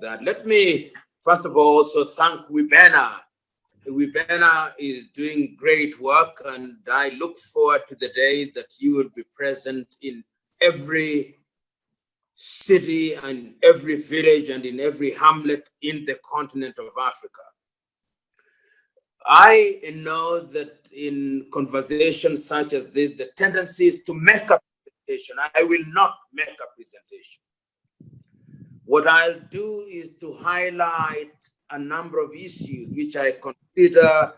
like that. Let me, first of all, also thank Wibena. Wibena is doing great work, and I look forward to the day that you will be present in every city and every village and in every hamlet in the continent of Africa. I know that in conversations such as this, the tendency is to make a presentation. I will not make a presentation. What I'll do is to highlight a number of issues which I consider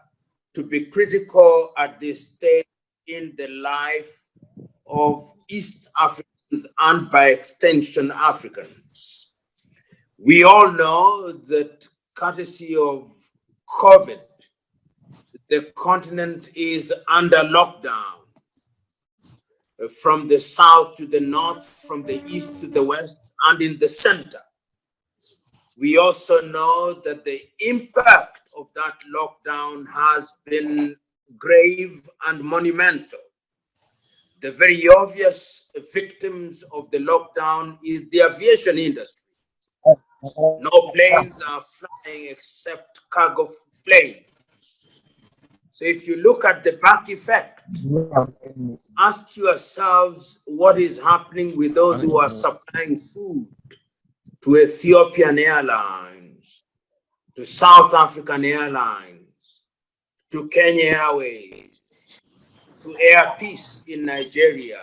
to be critical at this stage in the life of East Africans and by extension Africans. We all know that courtesy of COVID, the continent is under lockdown from the south to the north, from the east to the west, and in the center. We also know that the impact of that lockdown has been grave and monumental. The very obvious victims of the lockdown is the aviation industry. No planes are flying except cargo planes. So if you look at the back effect, ask yourselves what is happening with those who are supplying food to Ethiopian Airlines, to South African Airlines, to Kenya Airways, to Air Peace in Nigeria,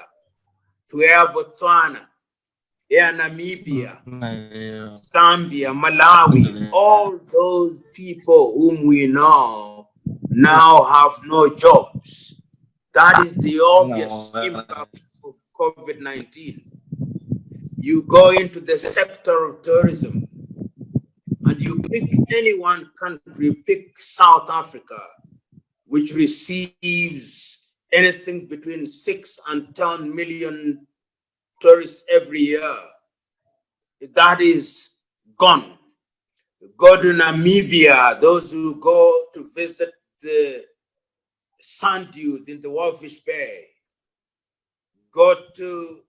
to Air Botswana, Air Namibia, Zambia, Malawi. All those people whom we know now have no jobs. That is the obvious impact of COVID-19. You go into the sector of tourism and you pick any one country, pick South Africa, which receives anything between 6 and 10 million tourists every year. That is gone. Go to Namibia, those who go to visit the sand dunes in the Walfish Bay. Go to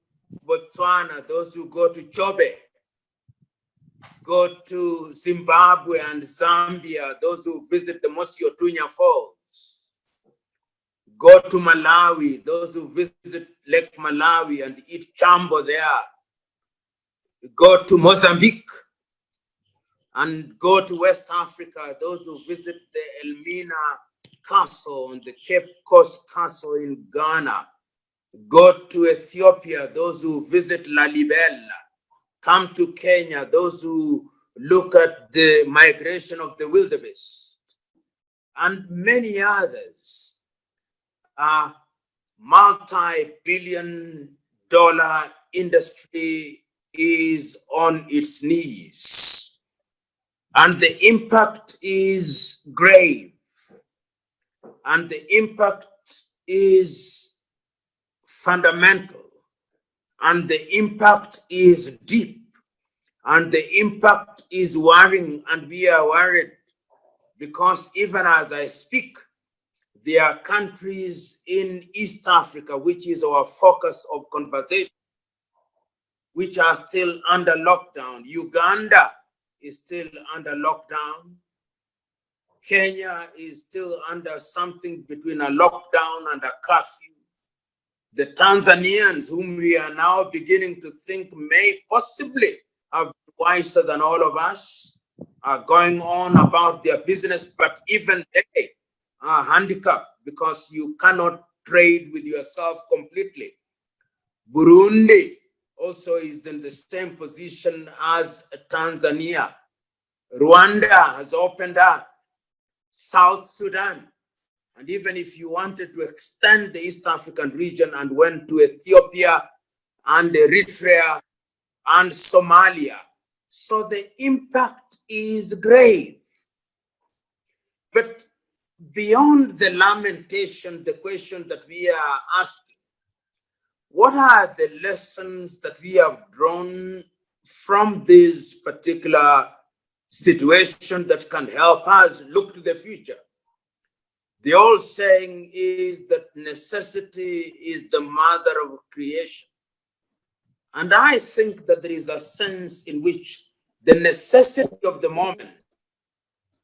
Botswana, those who go to Chobe. Go to Zimbabwe and Zambia, those who visit the Mosi Otunya Falls. Go to Malawi, those who visit Lake Malawi and eat chambo there. Go to Mozambique and go to West Africa, those who visit the Elmina Castle and the Cape Coast Castle in Ghana. Go to Ethiopia, those who visit Lalibela. Come to Kenya, those who look at the migration of the wildebeest. And many others. A multi-billion dollar industry is on its knees. And the impact is grave. And the impact is fundamental. And the impact is deep. And the impact is worrying, and we are worried because even as I speak, there are countries in East Africa, which is our focus of conversation, which are still under lockdown. Uganda is still under lockdown. Kenya is still under something between a lockdown and a curfew. The Tanzanians, whom we are now beginning to think may possibly have been wiser than all of us, are going on about their business, but even they are handicapped because you cannot trade with yourself completely. Burundi also is in the same position as Tanzania. Rwanda has opened up. South Sudan. And even if you wanted to extend the East African region and went to Ethiopia and Eritrea and Somalia. So the impact is grave. But beyond the lamentation, the question that we are asking, what are the lessons that we have drawn from this particular situation that can help us look to the future? The old saying is that necessity is the mother of creation. And I think that there is a sense in which the necessity of the moment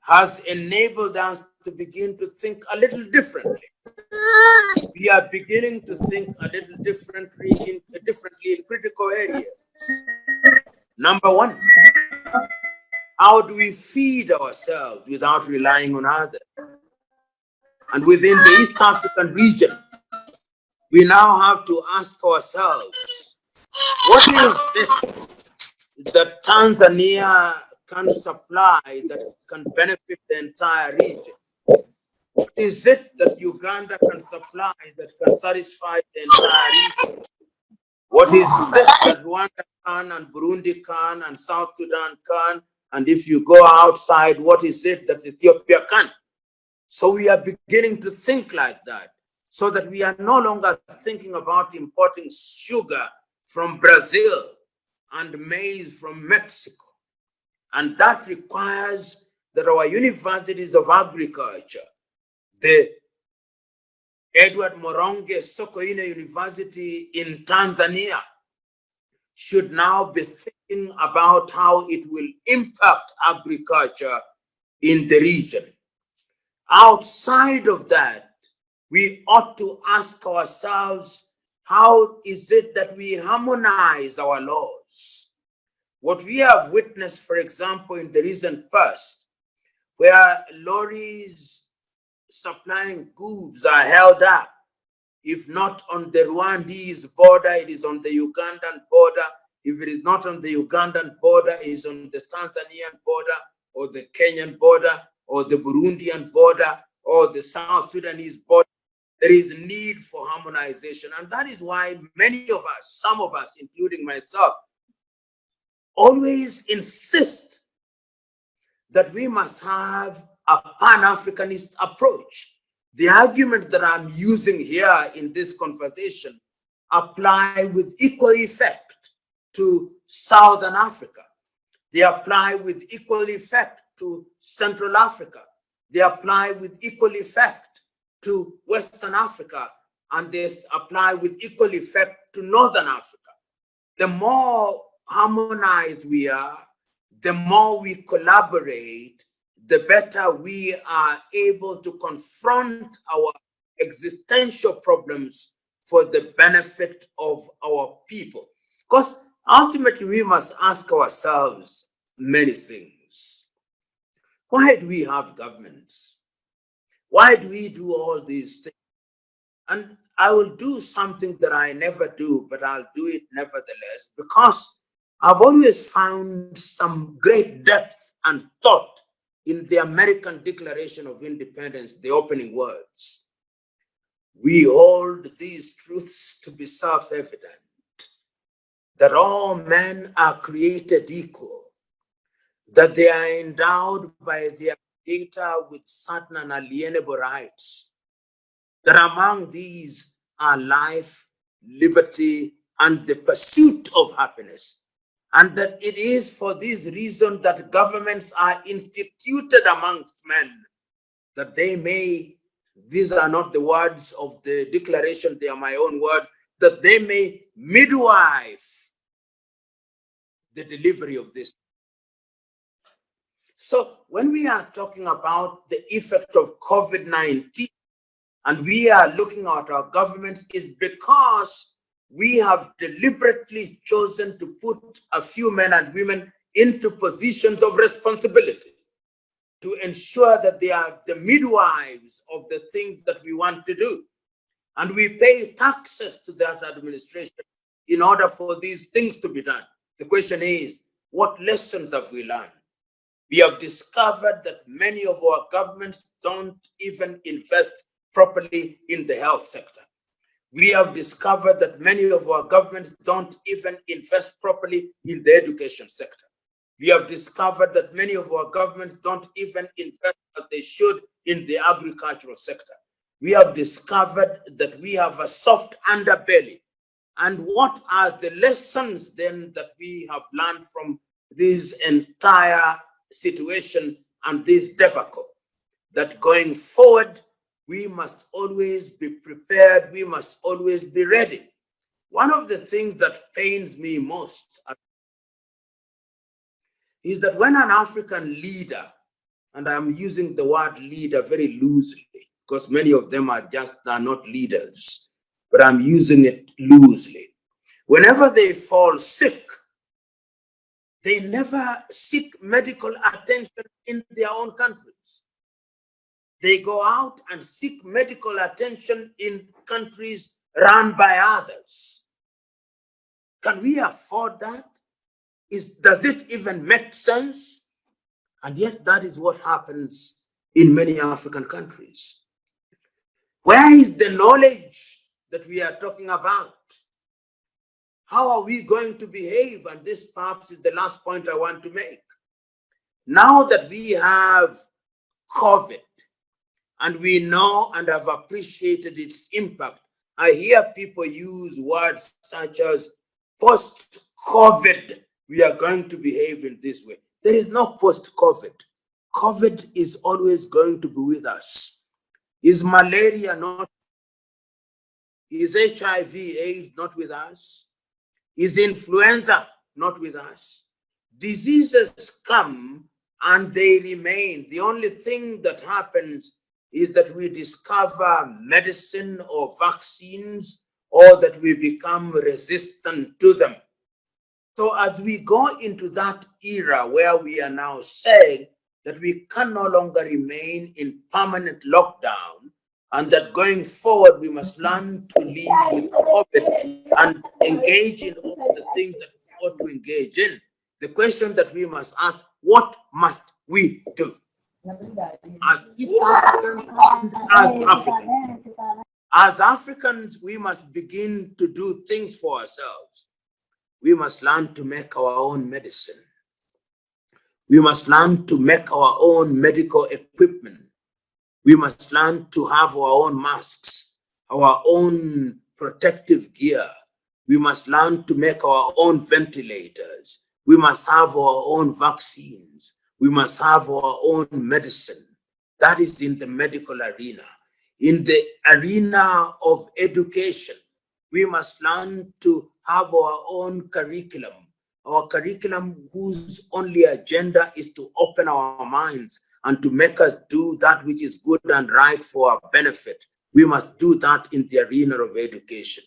has enabled us to begin to think a little differently. We are beginning to think a little differently in critical areas. Number one, how do we feed ourselves without relying on others? And within the East African region, we now have to ask ourselves, what is it that Tanzania can supply that can benefit the entire region? What is it that Uganda can supply that can satisfy the entire region? What is it that Rwanda can and Burundi can and South Sudan can? And if you go outside, what is it that Ethiopia can? So we are beginning to think like that, so that we are no longer thinking about importing sugar from Brazil and maize from Mexico. And that requires that our universities of agriculture, the Edward Moronge Sokoine University in Tanzania, should now be thinking about how it will impact agriculture in the region. Outside of that, we ought to ask ourselves, how is it that we harmonize our laws? What we have witnessed, for example, in the recent past, where lorries supplying goods are held up, if not on the Rwandese border, it is on the Ugandan border. If it is not on the Ugandan border, it is on the Tanzanian border, or the Kenyan border, or the Burundian border, or the South Sudanese border. There is need for harmonization. And that is why many of us, some of us, including myself, always insist that we must have a Pan-Africanist approach. The argument that I'm using here in this conversation apply with equal effect to Southern Africa. They apply with equal effect to Central Africa. They apply with equal effect to Western Africa, and they apply with equal effect to Northern Africa. The more harmonized we are, the more we collaborate, the better we are able to confront our existential problems for the benefit of our people. Because ultimately we must ask ourselves many things. Why do we have governments? Why do we do all these things? And I will do something that I never do, but I'll do it nevertheless, because I've always found some great depth and thought in the American Declaration of Independence, the opening words. We hold these truths to be self-evident, that all men are created equal, that they are endowed by their Creator with certain unalienable rights, that among these are life, liberty, and the pursuit of happiness, and that it is for this reason that governments are instituted amongst men, that they may, these are not the words of the declaration, they are my own words, that they may midwife the delivery of this. So when we are talking about the effect of COVID-19, and we are looking at our governments, is because we have deliberately chosen to put a few men and women into positions of responsibility to ensure that they are the midwives of the things that we want to do. And we pay taxes to that administration in order for these things to be done. The question is, what lessons have we learned? We have discovered that many of our governments don't even invest properly in the health sector. We have discovered that many of our governments don't even invest properly in the education sector. We have discovered that many of our governments don't even invest as they should in the agricultural sector. We have discovered that we have a soft underbelly. And what are the lessons then that we have learned from this entire situation and this debacle? That going forward, we must always be prepared. We must always be ready. One of the things that pains me most is that when an African leader, and I'm using the word leader very loosely because many of them are not leaders, but I'm using it loosely. Whenever they fall sick, they never seek medical attention in their own countries. They go out and seek medical attention in countries run by others. Can we afford that? Does it even make sense? And yet that is what happens in many African countries. Where is the knowledge that we are talking about? How are we going to behave? And this perhaps is the last point I want to make. Now that we have COVID and we know and have appreciated its impact, I hear people use words such as post-COVID, we are going to behave in this way. There is no post-COVID. COVID is always going to be with us. Is malaria not? Is HIV/AIDS not with us? Is influenza not with us? Diseases come and they remain. The only thing that happens is that we discover medicine or vaccines, or that we become resistant to them. So as we go into that era where we are now saying that we can no longer remain in permanent lockdown, and that going forward we must learn to live with COVID and engage in all the things that we ought to engage in, the question that we must ask, what must we do? As East Africans and as Africans. As Africans, we must begin to do things for ourselves. We must learn to make our own medicine. We must learn to make our own medical equipment. We must learn to have our own masks, our own protective gear. We must learn to make our own ventilators. We must have our own vaccines. We must have our own medicine. That is in the medical arena. In the arena of education, we must learn to have our own curriculum. Our curriculum whose only agenda is to open our minds and to make us do that which is good and right for our benefit. We must do that in the arena of education.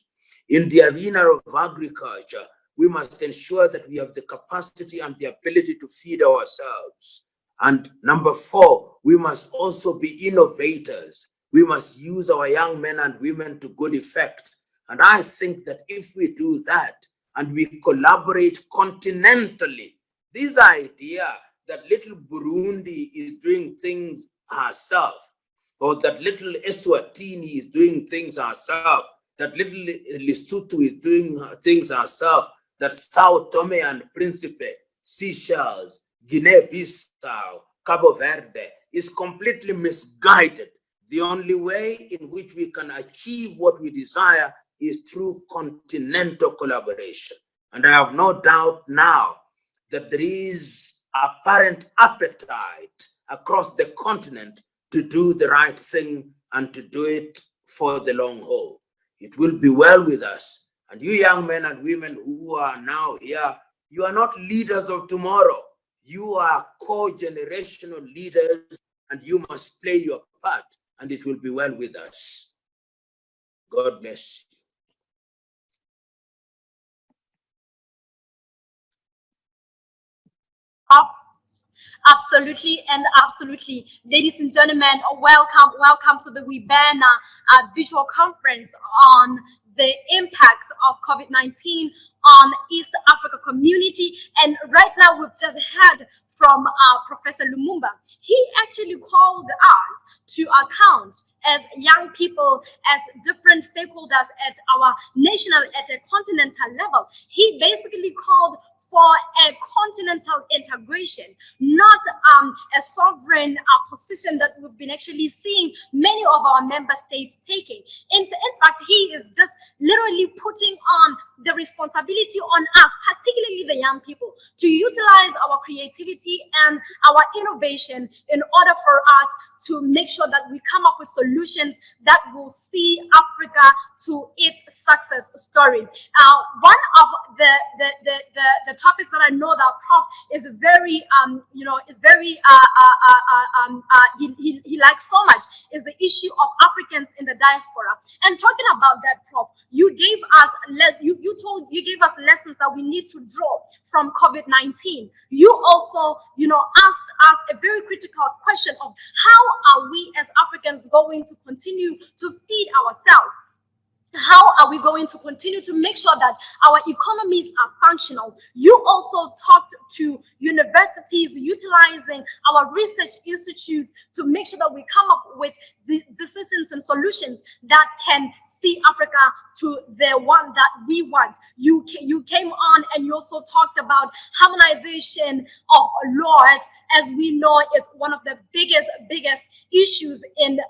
In the arena of agriculture, we must ensure that we have the capacity and the ability to feed ourselves. And number 4, we must also be innovators. We must use our young men and women to good effect. And I think that if we do that and we collaborate continentally, this idea that little Burundi is doing things herself, or that little Eswatini is doing things herself, that little Lesotho is doing things herself, that Sao Tome and Principe, Seychelles, Guinea-Bissau, Cabo Verde is completely misguided. The only way in which we can achieve what we desire is through continental collaboration. And I have no doubt now that there is apparent appetite across the continent to do the right thing and to do it for the long haul. It will be well with us. And you young men and women who are now here, you are not leaders of tomorrow. You are co-generational leaders, and you must play your part, and it will be well with us. God bless you. Absolutely and absolutely. Ladies and gentlemen, welcome to the Wibana virtual conference on the impacts of COVID-19 on East Africa community. And right now we've just heard from Professor Lumumba. He actually called us to account as young people, as different stakeholders at our national, at a continental level. He basically called for a continental integration, not a sovereign position that we've been actually seeing many of our member states taking. In fact, he is just literally putting on the responsibility on us, particularly the young people, to utilize our creativity and our innovation in order for us to make sure that we come up with solutions that will see Africa to its success story. One of the topics that I know that Prof is very he likes so much is the issue of Africans in the diaspora. And talking about that, Prof, you gave us you gave us lessons that we need to draw from COVID-19. You also, asked us a very critical question of how are we as Africans going to continue to feed ourselves? How are we going to continue to make sure that our economies are functional? You also talked to universities utilizing our research institutes to make sure that we come up with the decisions and solutions that can see Africa to the one that we want. You came on and you also talked about harmonization of laws. As we know, it's one of the biggest issues in,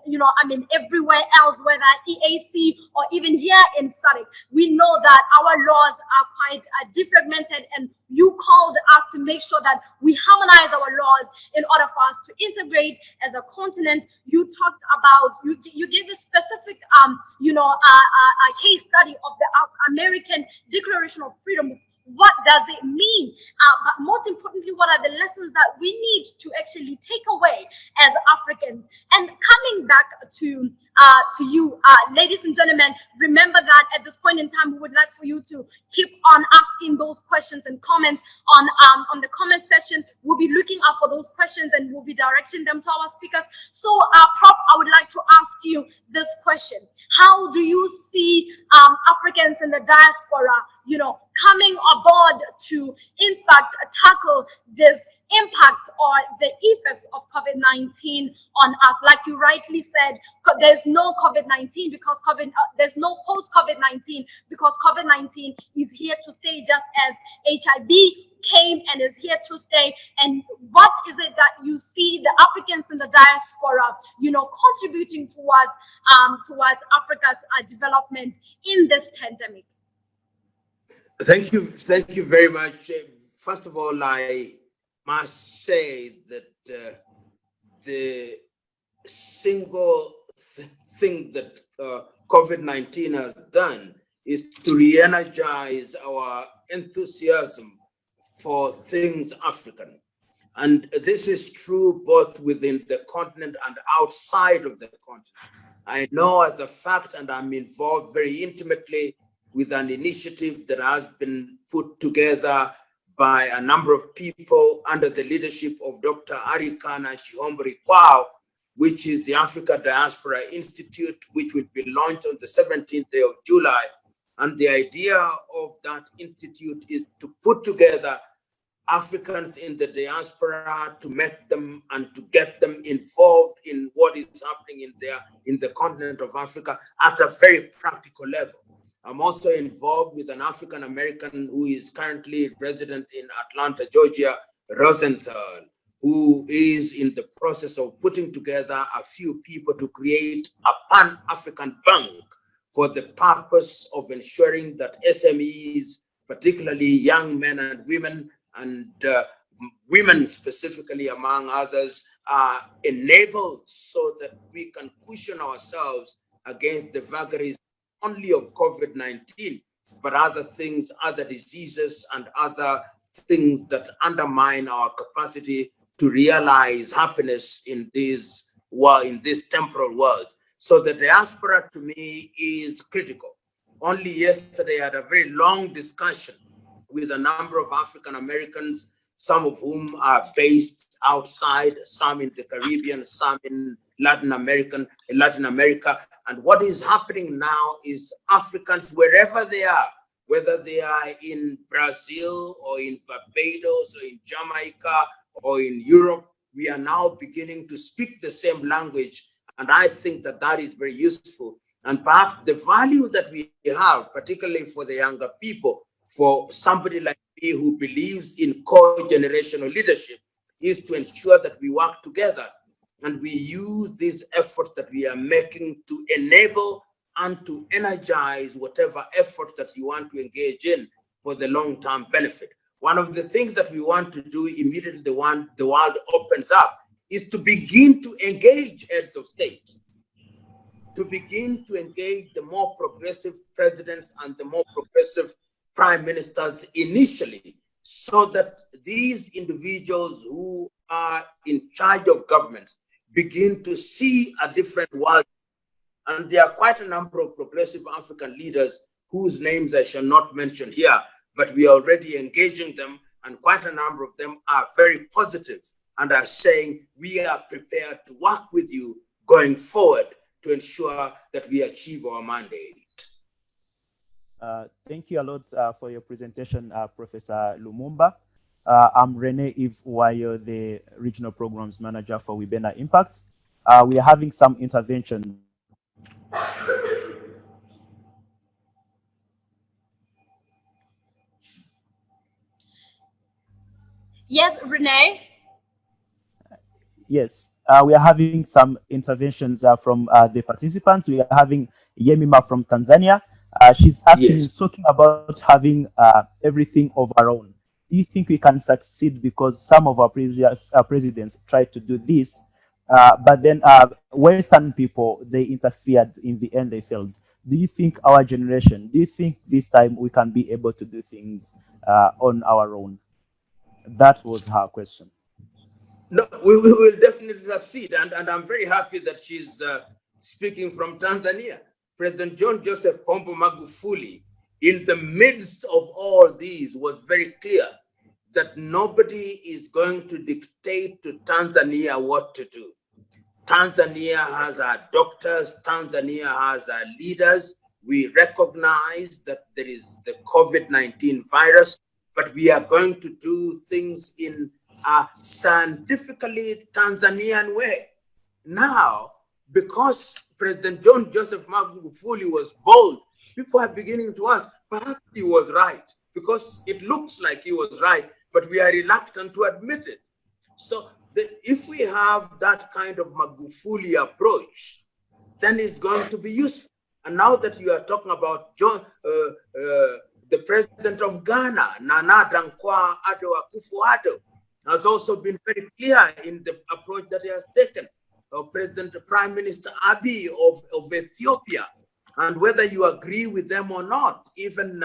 everywhere else, whether EAC or even here in SADC. We know that our laws are quite defragmented, and you called us to make sure that we harmonize our laws in order for us to integrate as a continent. You talked about, you gave a specific, a case study of the American Declaration of Freedom. What does it mean? But most importantly, what are the lessons that we need to actually take away as Africans? And coming back to you, ladies and gentlemen, remember that at this point in time, we would like for you to keep on asking those questions and comments on the comment section. We'll be looking out for those questions and we'll be directing them to our speakers. So, Prof, I would like to ask you this question. How do you see Africans in the diaspora, coming aboard to, in fact, tackle this impact or the effects of COVID-19 on us? Like you rightly said, there's no COVID-19 because there's no post-COVID-19 because COVID-19 is here to stay, just as HIV came and is here to stay. And what is it that you see the Africans in the diaspora, contributing towards Africa's development in this pandemic? Thank you very much. First of all, I must say that the single thing that COVID-19 has done is to re-energize our enthusiasm for things African. And this is true both within the continent and outside of the continent. I know as a fact, and I'm involved very intimately with an initiative that has been put together by a number of people under the leadership of Dr. Arikana Chihombori Kwao, which is the Africa Diaspora Institute, which will be launched on the 17th day of July. And the idea of that institute is to put together Africans in the diaspora, to make them and to get them involved in what is happening in the continent of Africa at a very practical level. I'm also involved with an African American who is currently resident in Atlanta, Georgia, Rosenthal, who is in the process of putting together a few people to create a Pan-African bank for the purpose of ensuring that SMEs, particularly young men and women specifically among others, are enabled so that we can cushion ourselves against the vagaries only of COVID-19, but other things, other diseases and other things that undermine our capacity to realize happiness in this temporal world. So the diaspora to me is critical. Only yesterday I had a very long discussion with a number of African Americans, some of whom are based outside, some in the Caribbean, some in Latin America. And what is happening now is Africans, wherever they are, whether they are in Brazil or in Barbados or in Jamaica or in Europe, we are now beginning to speak the same language. And I think that that is very useful. And perhaps the value that we have, particularly for the younger people, for somebody like me who believes in co-generational leadership, is to ensure that we work together and we use these efforts that we are making to enable and to energize whatever effort that you want to engage in for the long-term benefit. One of the things that we want to do immediately the world opens up is to begin to engage heads of state, to begin to engage the more progressive presidents and the more progressive prime ministers initially, so that these individuals who are in charge of governments begin to see a different world. And there are quite a number of progressive African leaders whose names I shall not mention here, but we are already engaging them, and quite a number of them are very positive and are saying, we are prepared to work with you going forward to ensure that we achieve our mandate. Thank you a lot for your presentation, Professor Lumumba. I'm Rene Yves Uwayo, the Regional Programs Manager for Wibena Impact. We are having some interventions. Yes, Renee? Yes, we are having some interventions from the participants. We are having Yemima from Tanzania. She's asking, Yes. talking about having everything of our own. Do you think we can succeed because some of our presidents tried to do this, but then Western people, they interfered. In the end, they failed. Do you think our generation, do you think this time we can be able to do things on our own? That was her question. No, we will definitely succeed. And I'm very happy that she's speaking from Tanzania. President John Joseph Pombo Magufuli, in the midst of all these, was very clear that nobody is going to dictate to Tanzania what to do. Tanzania has our doctors, Tanzania has our leaders. We recognize that there is the COVID-19 virus, but we are going to do things in a scientifically Tanzanian way. Now, because President John Joseph Magufuli was bold, people are beginning to ask, perhaps he was right, because it looks like he was right, but we are reluctant to admit it. So if we have that kind of Magufuli approach, then it's going to be useful. And now that you are talking about the president of Ghana, Nana Dankwa Addo Akufo-Addo, has also been very clear in the approach that he has taken. President, Prime Minister Abiy of Ethiopia, and whether you agree with them or not, even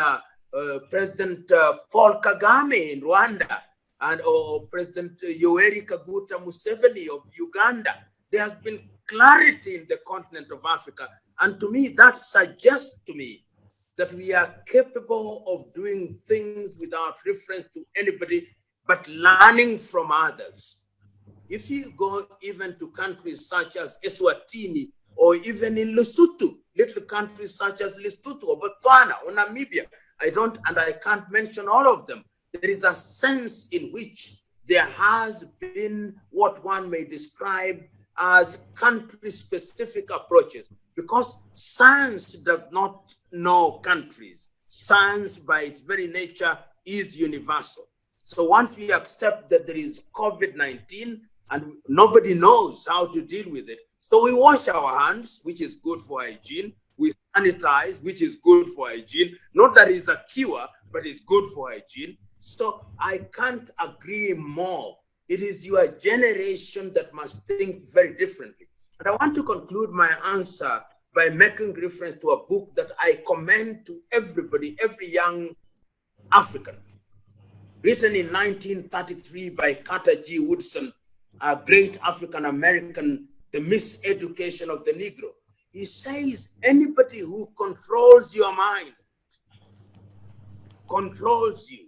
President Paul Kagame in Rwanda, and or President Yoweri Kaguta Museveni of Uganda, there has been clarity in the continent of Africa. And to me, that suggests to me that we are capable of doing things without reference to anybody, but learning from others. If you go even to countries such as Eswatini, or even in Lesotho, little countries such as Lesotho or Botswana or Namibia, I can't mention all of them. There is a sense in which there has been what one may describe as country-specific approaches, because science does not know countries. Science, by its very nature, is universal. So once we accept that there is COVID-19 and nobody knows how to deal with it, so we wash our hands, which is good for hygiene. We sanitize, which is good for hygiene. Not that it's a cure, but it's good for hygiene. So I can't agree more. It is your generation that must think very differently. And I want to conclude my answer by making reference to a book that I commend to everybody, every young African, written in 1933 by Carter G. Woodson, a great African-American, The Miseducation of the Negro. He says, anybody who controls your mind controls you.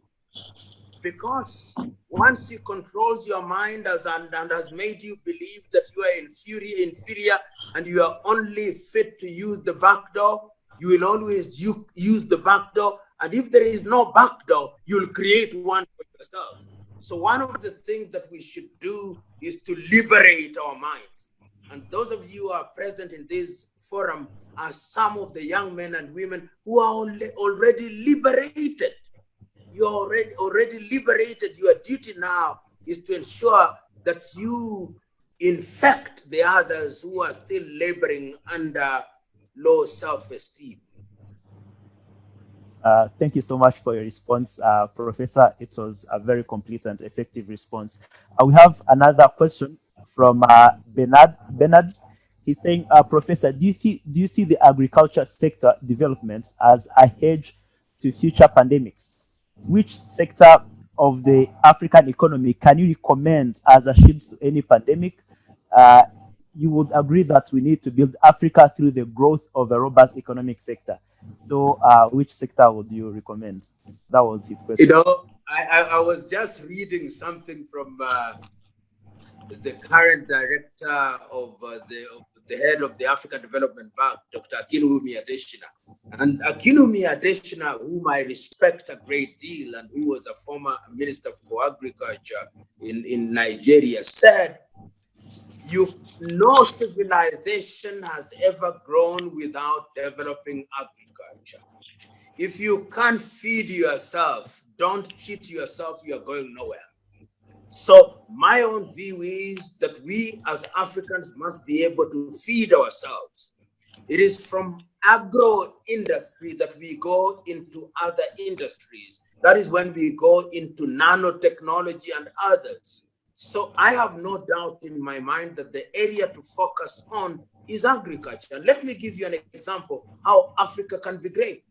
Because once he controls your mind and has made you believe that you are inferior and you are only fit to use the back door, you will always use the back door. And if there is no back door, you'll create one for yourself. So one of the things that we should do is to liberate our minds. And those of you who are present in this forum are some of the young men and women who are already liberated. You are already liberated. Your duty now is to ensure that you infect the others who are still laboring under low self-esteem. Thank you so much for your response, Professor. It was a very complete and effective response. We have another question from Bernard. He's saying, Professor, do you see the agriculture sector development as a hedge to future pandemics? Which sector of the African economy can you recommend as a shield to any pandemic? You would agree that we need to build Africa through the growth of a robust economic sector. So, which sector would you recommend? That was his question. You know, I was just reading something from the current director of the head of the African Development Bank, Dr. Akinwumi Adesina. And Akinwumi Adesina, whom I respect a great deal and who was a former minister for agriculture in Nigeria, said, no civilization has ever grown without developing agriculture. If you can't feed yourself, don't cheat yourself, you're going nowhere. So my own view is that we as Africans must be able to feed ourselves. It is from agro-industry that we go into other industries. That is when we go into nanotechnology and others. So I have no doubt in my mind that the area to focus on is agriculture. Let me give you an example how Africa can be great.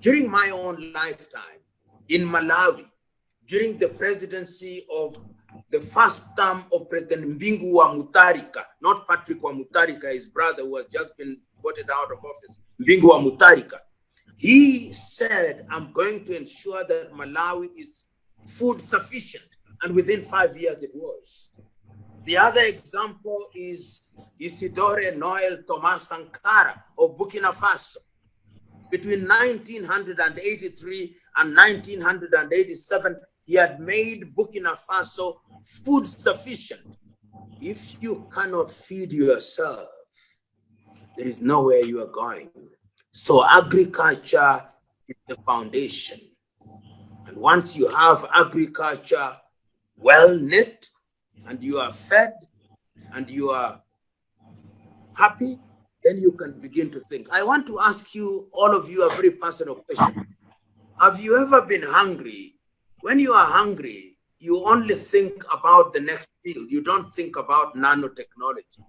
During my own lifetime in Malawi, during the presidency of the first term of President Mbingu wa Mutharika, not Patrick wa Mutharika, his brother who has just been voted out of office, Mbingu wa Mutharika, he said, I'm going to ensure that Malawi is food sufficient. And within 5 years it was. The other example is Isidore Noel Thomas Sankara of Burkina Faso. Between 1983 and 1987, he had made Burkina Faso food sufficient. If you cannot feed yourself, there is nowhere you are going. So agriculture is the foundation. And once you have agriculture well knit, and you are fed, and you are happy, then you can begin to think. I want to ask you, all of you, a very personal question. Have you ever been hungry? When you are hungry, you only think about the next meal. You don't think about nanotechnology.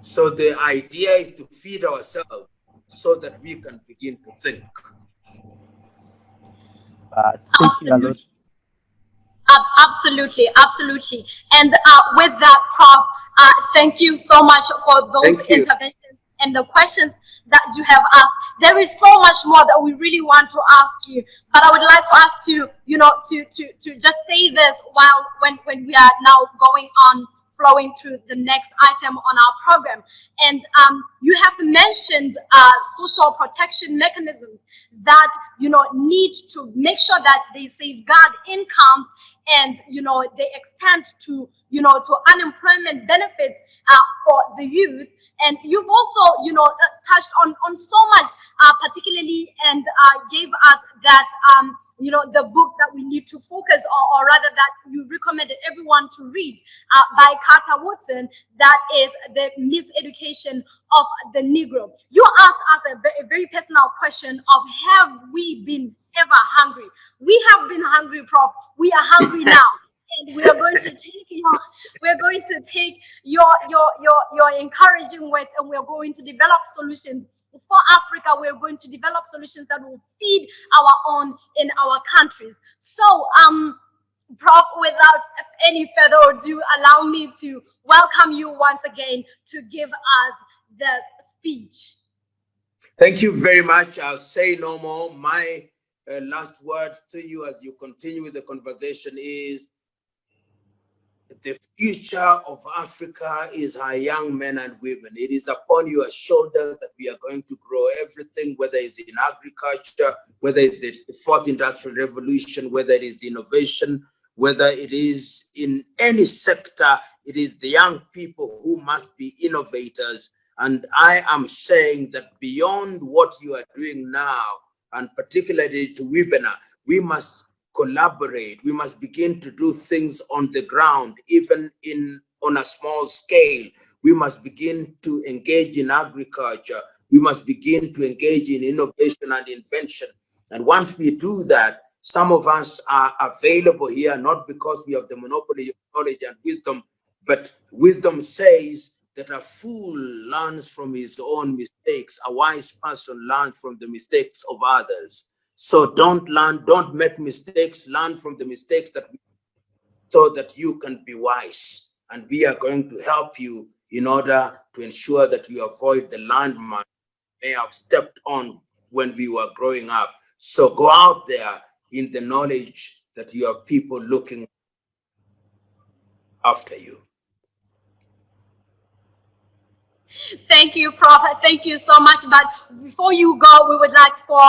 So the idea is to feed ourselves so that we can begin to think. Thank you a lot. Absolutely, absolutely. And with that, Prof, thank you so much for those interventions and the questions that you have asked. There is so much more that we really want to ask you, but I would like for us to, to just say this while when we are now going on flowing to the next item on our program. And you have mentioned social protection mechanisms that need to make sure that they safeguard incomes and they extend to to unemployment benefits for the youth. And you've also touched on so much, particularly, and gave us that the book that we need to focus on, or rather that you recommended everyone to read, by Carter Woodson, that is The Miseducation of the Negro. You asked us a very personal question of, have we been ever hungry? We have been hungry, Prof. We are hungry now. And we are going to take your encouraging words, and we are going to develop solutions for Africa. We are going to develop solutions that will feed our own in our countries. So, Prof, without any further ado, allow me to welcome you once again to give us the speech. Thank you very much. I'll say no more. My last words to you as you continue with the conversation is, the future of Africa is our young men and women. It is upon your shoulders that we are going to grow everything, whether it's in agriculture, whether it's the fourth industrial revolution, whether it is innovation, whether it is in any sector. It is the young people who must be innovators. And I am saying that beyond what you are doing now, and particularly to Wibena, we must collaborate. We must begin to do things on the ground, even on a small scale. We must begin to engage in agriculture. We must begin to engage in innovation and invention. And once we do that, some of us are available here, not because we have the monopoly of knowledge and wisdom, But wisdom says that a fool learns from his own mistakes. A wise person learns from the mistakes of others. So don't make mistakes, learn from the mistakes so that you can be wise. And we are going to help you in order to ensure that you avoid the landmark may have stepped on when we were growing up. So go out there in the knowledge that you have people looking after you. Thank you, Prof. Thank you so much. But before you go, we would like for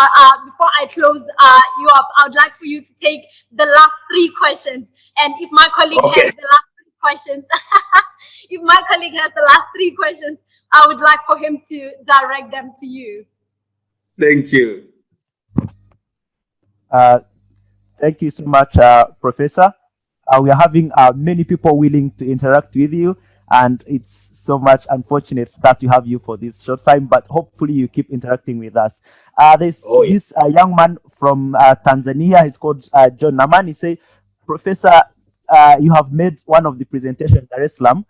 before I close you up, I would like for you to take the last three questions. And if my colleague Okay. has the last three questions, if my colleague has the last three questions, I would like for him to direct them to you. Thank you. Thank you so much, Professor. We are having many people willing to interact with you, and it's so much unfortunate that we have you for this short time, but hopefully you keep interacting with us. There's this young man from Tanzania. He's called John Naman. He said, Professor, you have made one of the presentations in Dar es Salaam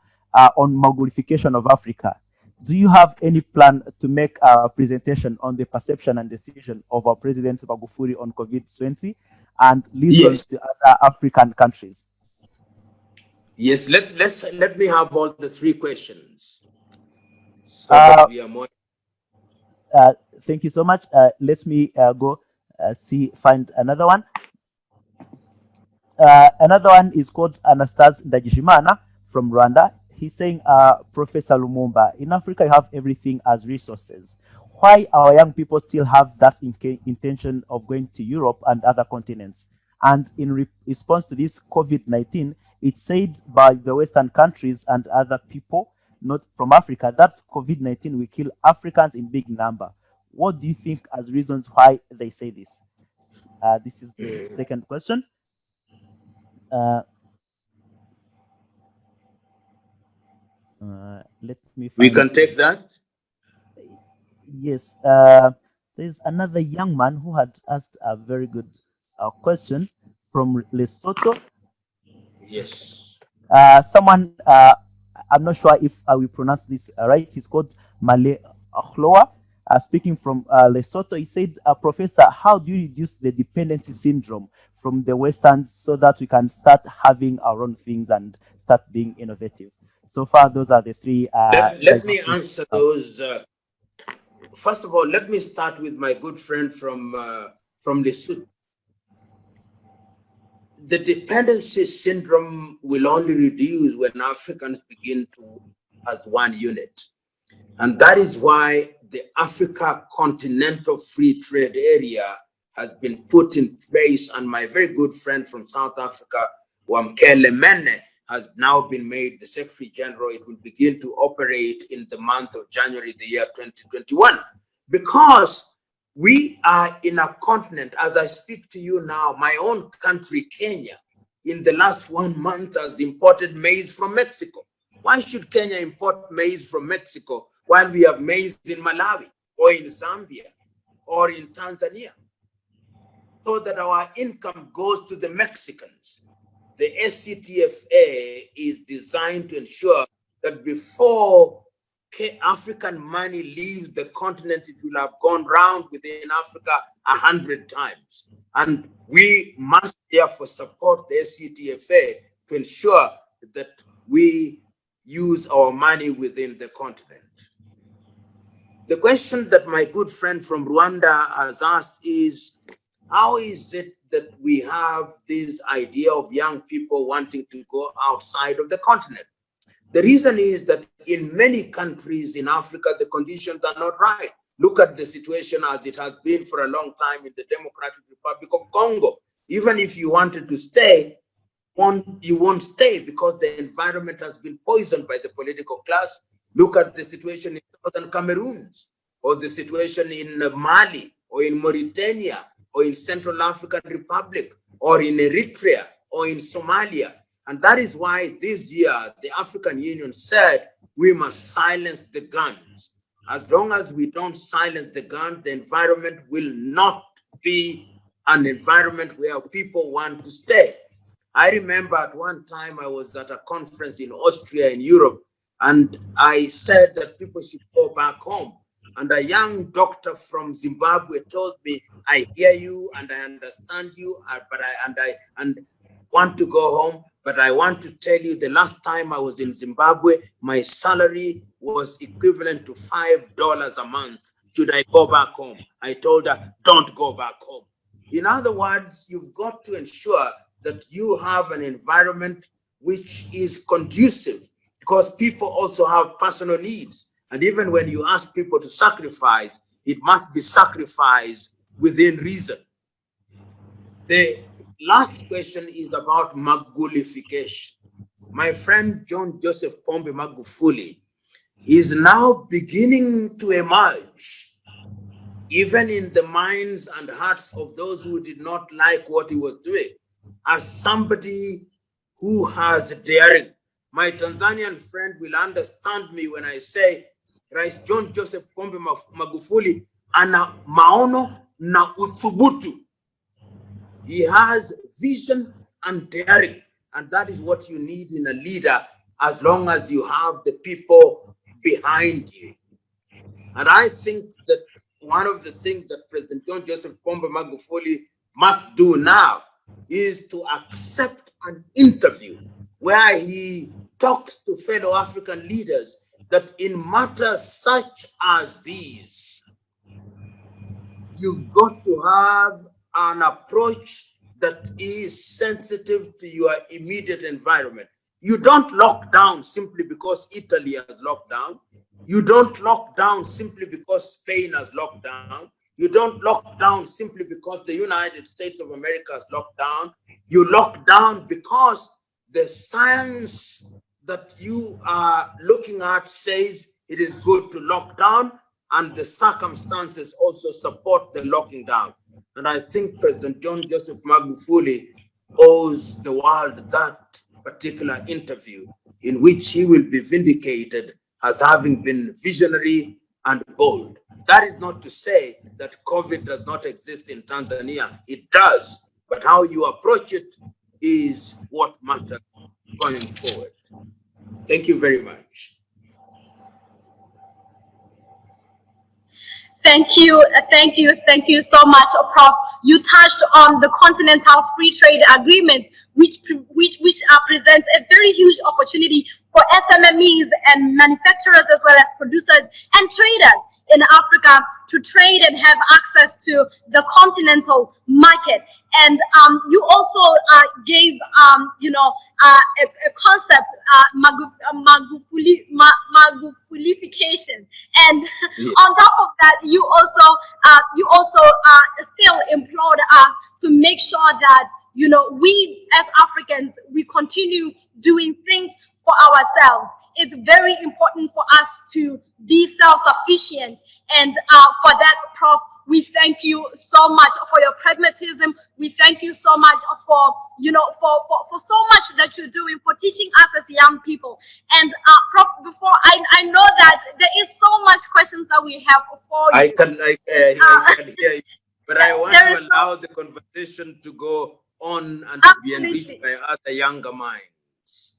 on Magnification of Africa. Do you have any plan to make a presentation on the perception and decision of our President Magufuli on COVID-20 and lessons to other African countries? Yes, let me have all the three questions. So that we are more. Thank you so much. Let me go find another one. Another one is called Anastase Ndagijimana from Rwanda. He's saying, Professor Lumumba, in Africa you have everything as resources. Why our young people still have that intention of going to Europe and other continents? And in response to this COVID-19, it's said by the Western countries and other people, not from Africa, that COVID-19 will kill Africans in big number. What do you think as reasons why they say this? This is the second question. Let me find. We can take that. Yes. There's another young man who had asked a very good question from Lesotho. Yes. Someone, I'm not sure if I will pronounce this right. He's called Male Achloa. Speaking from Lesotho, he said, Professor, how do you reduce the dependency syndrome from the Westerns so that we can start having our own things and start being innovative? So far, those are the three. Let me answer those. First of all, let me start with my good friend from Lesotho. The dependency syndrome will only reduce when Africans begin to as one unit. And that is why the Africa Continental Free Trade Area has been put in place. And my very good friend from South Africa, Wamkele Mene, has now been made the Secretary General. It will begin to operate in the month of January, the year 2021. Because we are in a continent, as I speak to you now, my own country, Kenya, in the last 1 month has imported maize from Mexico. Why should Kenya import maize from Mexico while we have maize in Malawi or in Zambia or in Tanzania? So that our income goes to the Mexicans. The SCTFA is designed to ensure that before African money leaves the continent, it will have gone round within Africa 100 times. And we must therefore support the SCTFA to ensure that we use our money within the continent. The question that my good friend from Rwanda has asked is, how is it that we have this idea of young people wanting to go outside of the continent? The reason is that in many countries in Africa, the conditions are not right. Look at the situation as it has been for a long time in the Democratic Republic of Congo. Even if you wanted to stay, you won't stay because the environment has been poisoned by the political class. Look at the situation in southern Cameroon, or the situation in Mali, or in Mauritania, or in Central African Republic, or in Eritrea, or in Somalia. And that is why this year, the African Union said we must silence the guns. As long as we don't silence the gun, the environment will not be an environment where people want to stay. I remember at one time I was at a conference in Austria in Europe, and I said that people should go back home. And a young doctor from Zimbabwe told me, "I hear you and I understand you, and want to go home, but I want to tell you the last time I was in Zimbabwe, my salary was equivalent to $5 a month. Should I go back home?" I told her, "Don't go back home." In other words, you've got to ensure that you have an environment which is conducive, because people also have personal needs. And even when you ask people to sacrifice, it must be sacrifice within reason. The last question is about Magulification. My friend John Joseph Pombe Magufuli is now beginning to emerge, even in the minds and hearts of those who did not like what he was doing, as somebody who has daring. My Tanzanian friend will understand me when I say Rais John Joseph Pombe Magufuli ana maono na uthubutu. He has vision and daring, and that is what you need in a leader, as long as you have the people behind you. And I think that one of the things that President John Joseph Pombe Magufuli must do now is to accept an interview where he talks to fellow African leaders that in matters such as these, you've got to have an approach that is sensitive to your immediate environment. You don't lock down simply because Italy has locked down. You don't lock down simply because Spain has locked down. You don't lock down simply because the United States of America has locked down. You lock down because the science that you are looking at says it is good to lock down, and the circumstances also support the locking down. And I think President John Joseph Magufuli owes the world that particular interview, in which he will be vindicated as having been visionary and bold. That is not to say that COVID does not exist in Tanzania. It does. But how you approach it is what matters going forward. Thank you very much. Thank you so much, Prof. You touched on the Continental Free Trade Agreement, which presents a very huge opportunity for SMMEs and manufacturers, as well as producers and traders in Africa, to trade and have access to the continental market. And you also gave a concept, Magufulification, and Yes. on top of that, you also still implored us to make sure that we as Africans, we continue doing things for ourselves. It's very important for us to be self-sufficient, and for that, Prof, we thank you so much for your pragmatism. We thank you so much for for so much that you're doing, for teaching us as young people. And Prof, before I know that there is so much questions that we have for you. I can hear you, but I want to allow the conversation to go on and to be enriched by other younger minds.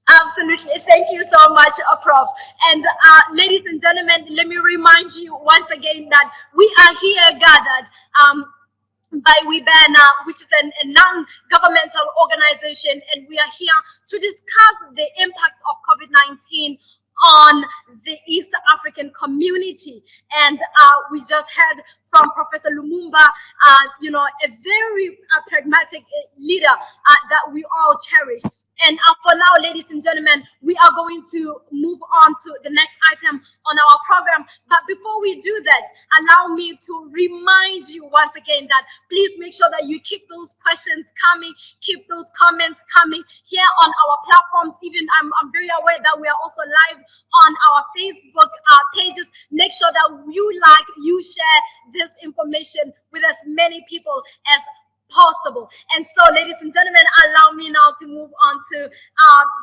Absolutely. Thank you so much, Prof. And ladies and gentlemen, let me remind you once again that we are here gathered by WIBANA, which is a non-governmental organization, and we are here to discuss the impact of COVID-19 on the East African community. And we just heard from Professor Lumumba, a very pragmatic leader that we all cherish. And for now, ladies and gentlemen, we are going to move on to the next item on our program. But before we do that, allow me to remind you once again that please make sure that you keep those questions coming, keep those comments coming here on our platforms. Even I'm very aware that we are also live on our Facebook pages. Make sure that you share this information with as many people as possible. And so, ladies and gentlemen, allow me now to move on to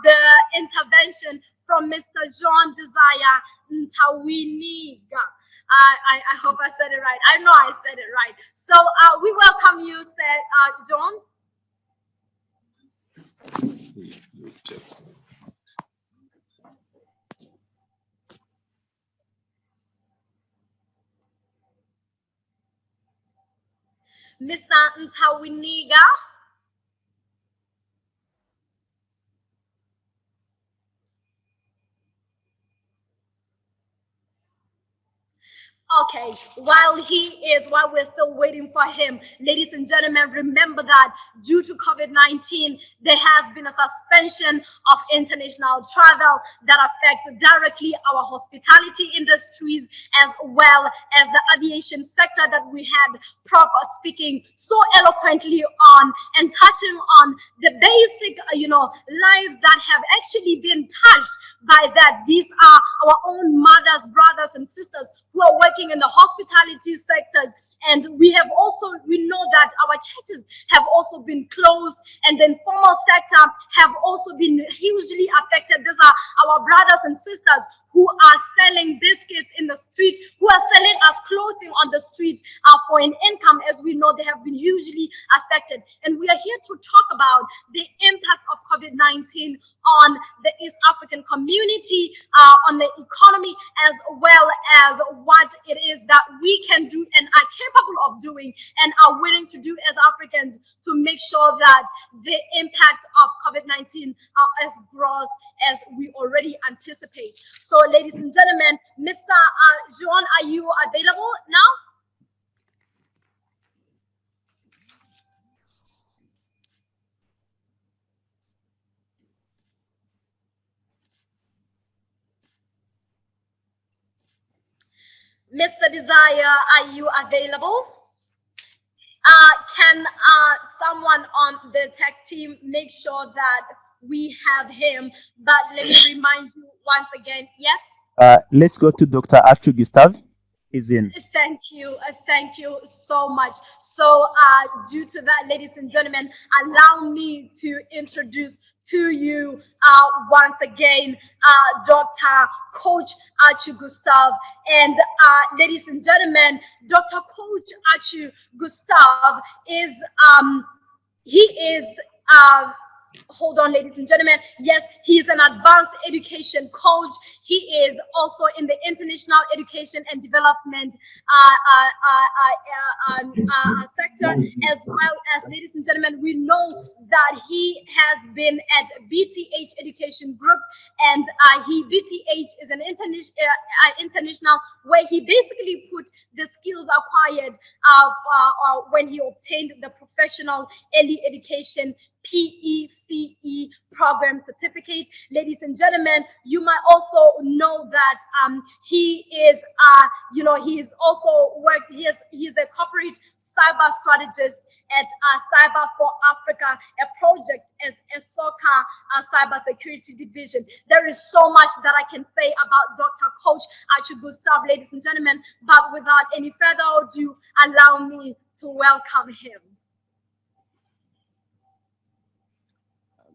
the intervention from Mr. John Desire Ntawiniga. I hope I said it right. I know I said it right. So we welcome you, John. Mr. Ntawiniga. Okay, while we're still waiting for him, ladies and gentlemen, remember that due to COVID-19, there has been a suspension of international travel that affects directly our hospitality industries as well as the aviation sector that we had Prof speaking so eloquently on and touching on the basic, lives that have actually been touched by that. These are our own mothers, brothers, and sisters who are working in the hospitality sectors. And we know that our churches have also been closed, and the informal sector have also been hugely affected. These are our brothers and sisters who are selling biscuits in the street, who are selling us clothing on the street for an income. As we know, they have been hugely affected. And we are here to talk about the impact of COVID-19 on the East African community, on the economy, as well as what it is that we can do and are capable of doing and are willing to do as Africans to make sure that the impact of COVID-19 are as gross as we already anticipate. So, ladies and gentlemen, Mr. Juan, are you available now? Mr. Desire, are you available? Can someone on the tech team make sure that we have him? But let me remind you once again, yes? Let's go to Dr. Archie Gustav. Is in. Thank you so much. So, due to that, ladies and gentlemen, allow me to introduce to you once again Dr. Coach Archie Gustav. And ladies and gentlemen, Dr. Coach Archie Gustav is he is hold on, ladies and gentlemen. Yes, he's an advanced education coach. He is also in the international education and development sector, as well as, ladies and gentlemen, we know that he has been at BTH Education Group, and BTH is an international where he basically put the skills acquired when he obtained the professional early education PECE program certificate. Ladies and gentlemen, you might also know that he is, he is also worked. He is a corporate cyber strategist at Cyber for Africa, a project as a SOCA cyber security division. There is so much that I can say about Dr. Coach Archie Gustav, ladies and gentlemen, but without any further ado, allow me to welcome him.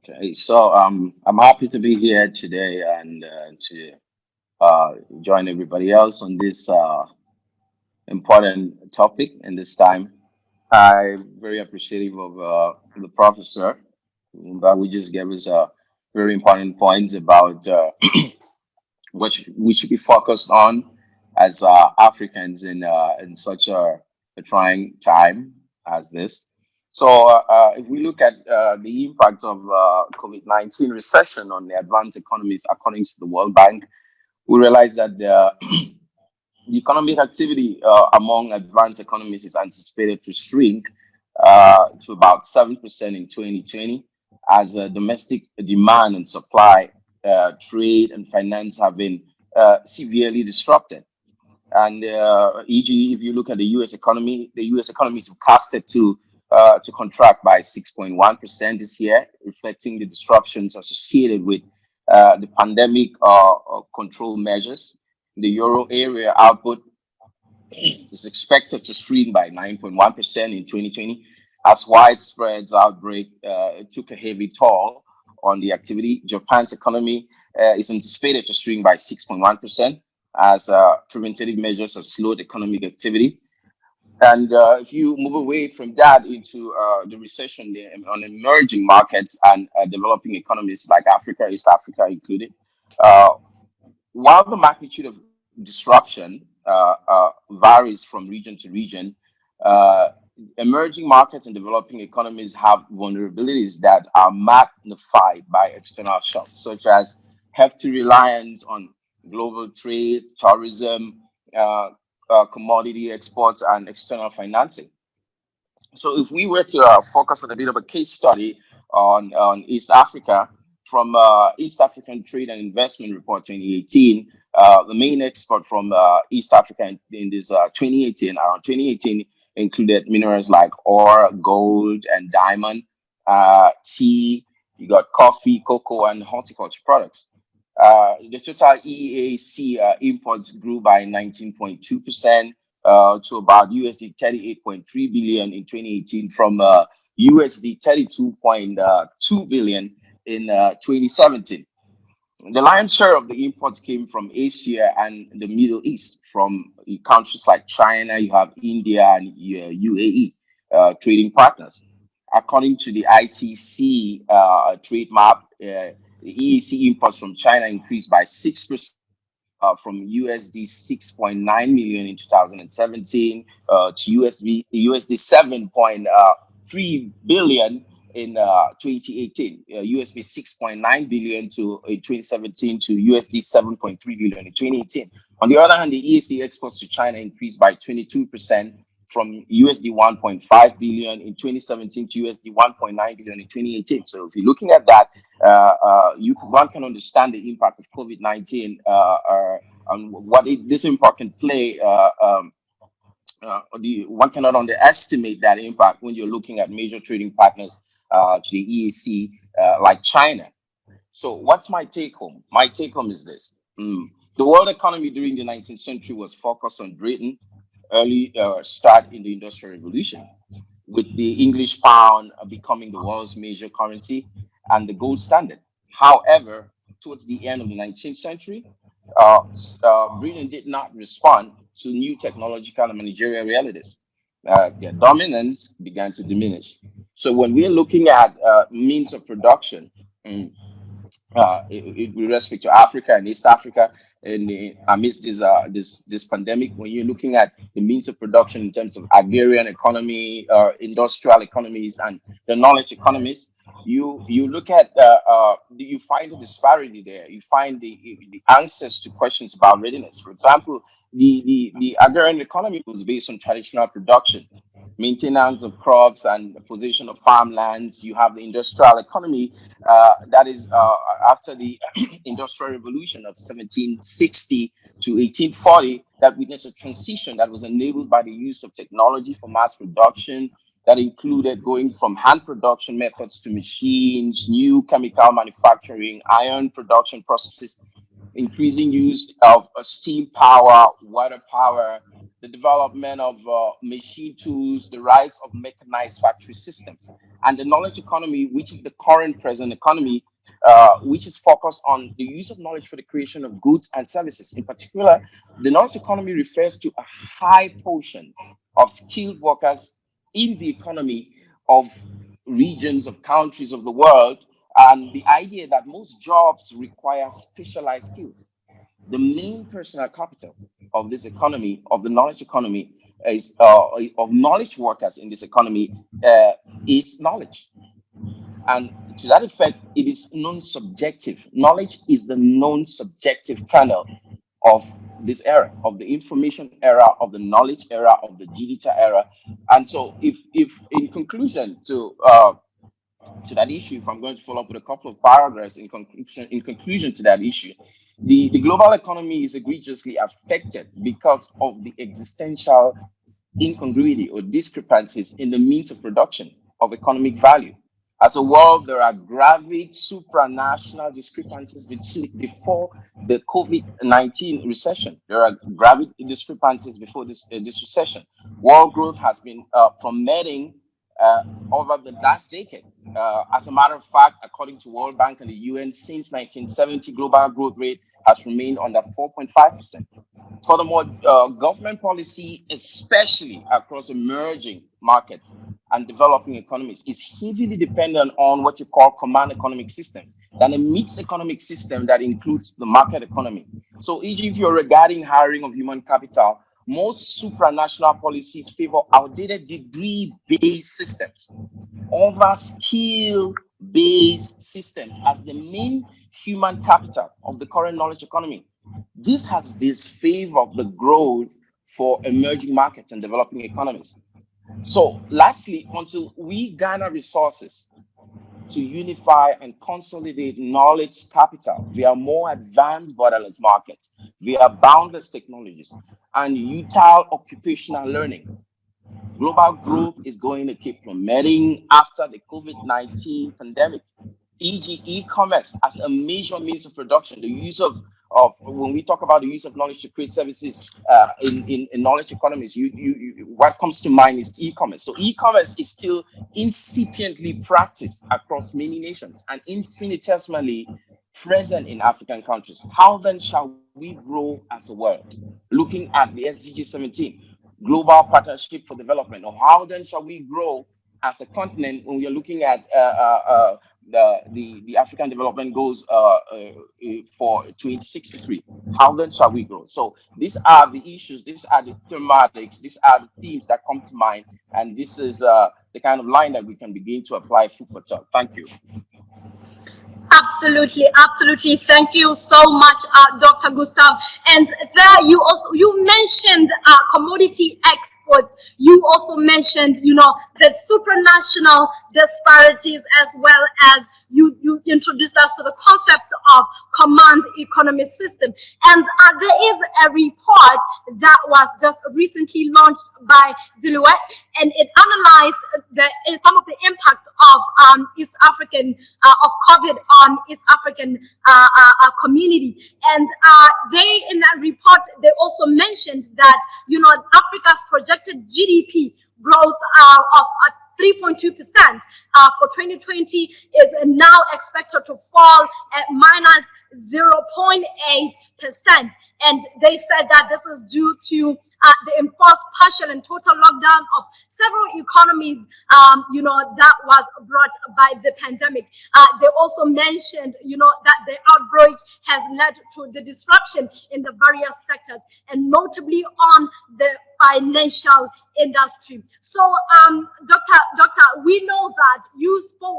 Okay, so I'm happy to be here today and to join everybody else on this important topic in this time. I'm very appreciative of the professor Lumumba, who just gave us a very important points about what we should be focused on as Africans in such a trying time as this. So if we look at the impact of COVID-19 recession on the advanced economies, according to the World Bank, we realize that the economic activity among advanced economies is anticipated to shrink to about 7% in 2020, as domestic demand and supply, trade and finance have been severely disrupted. And e.g., if you look at the U.S. economy, the U.S. economy is forecasted to contract by 6.1% this year, reflecting the disruptions associated with the pandemic control measures. The euro area output is expected to shrink by 9.1% in 2020, as widespread outbreak took a heavy toll on the activity. Japan's economy is anticipated to shrink by 6.1%, as preventative measures have slowed economic activity. And if you move away from that into the recession on emerging markets and developing economies like Africa, East Africa included, uh, while the magnitude of disruption varies from region to region, uh, emerging markets and developing economies have vulnerabilities that are magnified by external shocks, such as hefty reliance on global trade, tourism, uh, commodity exports, and external financing. So if we were to focus on a bit of a case study on East Africa, from East African Trade and Investment Report 2018, the main export from East Africa in this 2018, around 2018, included minerals like ore, gold, and diamond, tea, you got coffee, cocoa, and horticulture products. The total EAC imports grew by 19.2% to about USD 38.3 billion in 2018 from USD 32.2 billion in 2017. The lion's share of the imports came from Asia and the Middle East, from countries like China, you have India and UAE trading partners. According to the ITC trade map, the EAC imports from China increased by 6%, from USD 6.9 million in 2017 to USD 7.3 billion in 2018, USD 6.9 billion to in 2017 to USD 7.3 billion in 2018. On the other hand, the EAC exports to China increased by 22%, from USD 1.5 billion in 2017 to USD 1.9 billion in 2018. So if you're looking at that, one can understand the impact of COVID-19 and what this impact can play. One cannot underestimate that impact when you're looking at major trading partners to the EAC like China. So what's my take home? My take home is this. The world economy during the 19th century was focused on Britain, early start in the Industrial Revolution, with the English pound becoming the world's major currency and the gold standard. However, towards the end of the 19th century, Britain did not respond to new technological and managerial realities. Their dominance began to diminish. So when we're looking at means of production, mm, with respect to Africa and East Africa, and amidst this pandemic, when you're looking at the means of production in terms of agrarian economy, industrial economies, and the knowledge economies, you look at you find a disparity there. You find the answers to questions about readiness. For example, the agrarian economy was based on traditional production, maintenance of crops, and the position of farmlands. You have the industrial economy that is after the industrial revolution of 1760 to 1840, that witnessed a transition that was enabled by the use of technology for mass production, that included going from hand production methods to machines, new chemical manufacturing, iron production processes, increasing use of steam power, water power, the development of machine tools, the rise of mechanized factory systems, and the knowledge economy, which is the current present economy, which is focused on the use of knowledge for the creation of goods and services. In particular, the knowledge economy refers to a high portion of skilled workers in the economy of regions, of countries of the world, and the idea that most jobs require specialized skills. The main personal capital of this economy, of the knowledge economy, is of knowledge workers in this economy, is knowledge. And to that effect, it is non-subjective. Knowledge is the non-subjective kernel of this era, of the information era, of the knowledge era, of the digital era. And so, if in conclusion to that issue, if I'm going to follow up with a couple of paragraphs in conclusion to that issue, the global economy is egregiously affected because of the existential incongruity or discrepancies in the means of production of economic value. As a world, there are grave supranational discrepancies before the COVID-19 recession. There are grave discrepancies before this recession. World growth has been plummeting uh, over the last decade. As a matter of fact, according to World Bank and the UN, since 1970, global growth rate has remained under 4.5%. Furthermore, government policy, especially across emerging markets and developing economies, is heavily dependent on what you call command economic systems, than a mixed economic system that includes the market economy. So, e.g., if you're regarding hiring of human capital, most supranational policies favor outdated degree-based systems over skill-based systems as the main human capital of the current knowledge economy. This has disfavored the growth for emerging markets and developing economies. So, lastly, until we garner resources to unify and consolidate knowledge capital via more advanced borderless markets, via boundless technologies, and utile occupational learning, global growth is going to keep plummeting after the COVID-19 pandemic. E.g., e-commerce as a major means of production, the use of when we talk about the use of knowledge to create services in knowledge economies, what comes to mind is e-commerce. So e-commerce is still incipiently practiced across many nations and infinitesimally present in African countries. How then shall we grow as a world? Looking at the SDG 17, Global Partnership for Development, or how then shall we grow as a continent when we are looking at the African Development Goals for 2063. How then shall we grow? So these are the issues, these are the thematics, these are the themes that come to mind, and this is the kind of line that we can begin to apply food for thought. Thank you. Absolutely, absolutely. Thank you so much, Dr. Gustav. And there you mentioned commodity exports. You also mentioned, the supranational disparities, as well as you introduced us to the concept of command economy system. And there is a report that was just recently launched by Deloitte, and it analyzed some of the impact of East African of COVID on East African community. And they, in that report, they also mentioned that Africa's projected GDP growth of 3.2% for 2020 is now expected to fall at minus 0.8%. And they said that this is due to the enforced partial and total lockdown of several economies, that was brought by the pandemic. They also mentioned, that the outbreak has led to the disruption in the various sectors, and notably on the financial industry. So, Doctor, we know that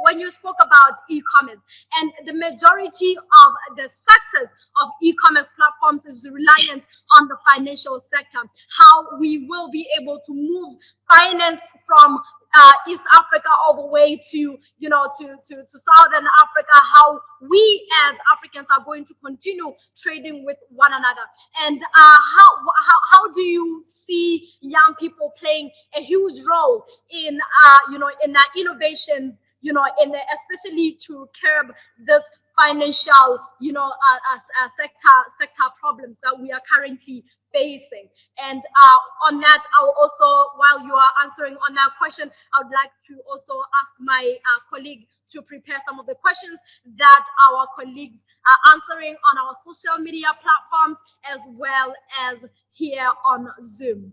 when you spoke about e-commerce, and the majority of the success of e-commerce platforms is reliant on the financial sector. How we will be able to move finance from East Africa all the way to Southern Africa, how we as Africans are going to continue trading with one another, and how do you see young people playing a huge role in innovations, especially to curb this financial sector problems that we are currently facing. And on that, I will also, while you are answering on that question, I would like to also ask my colleague to prepare some of the questions that our colleagues are answering on our social media platforms, as well as here on Zoom.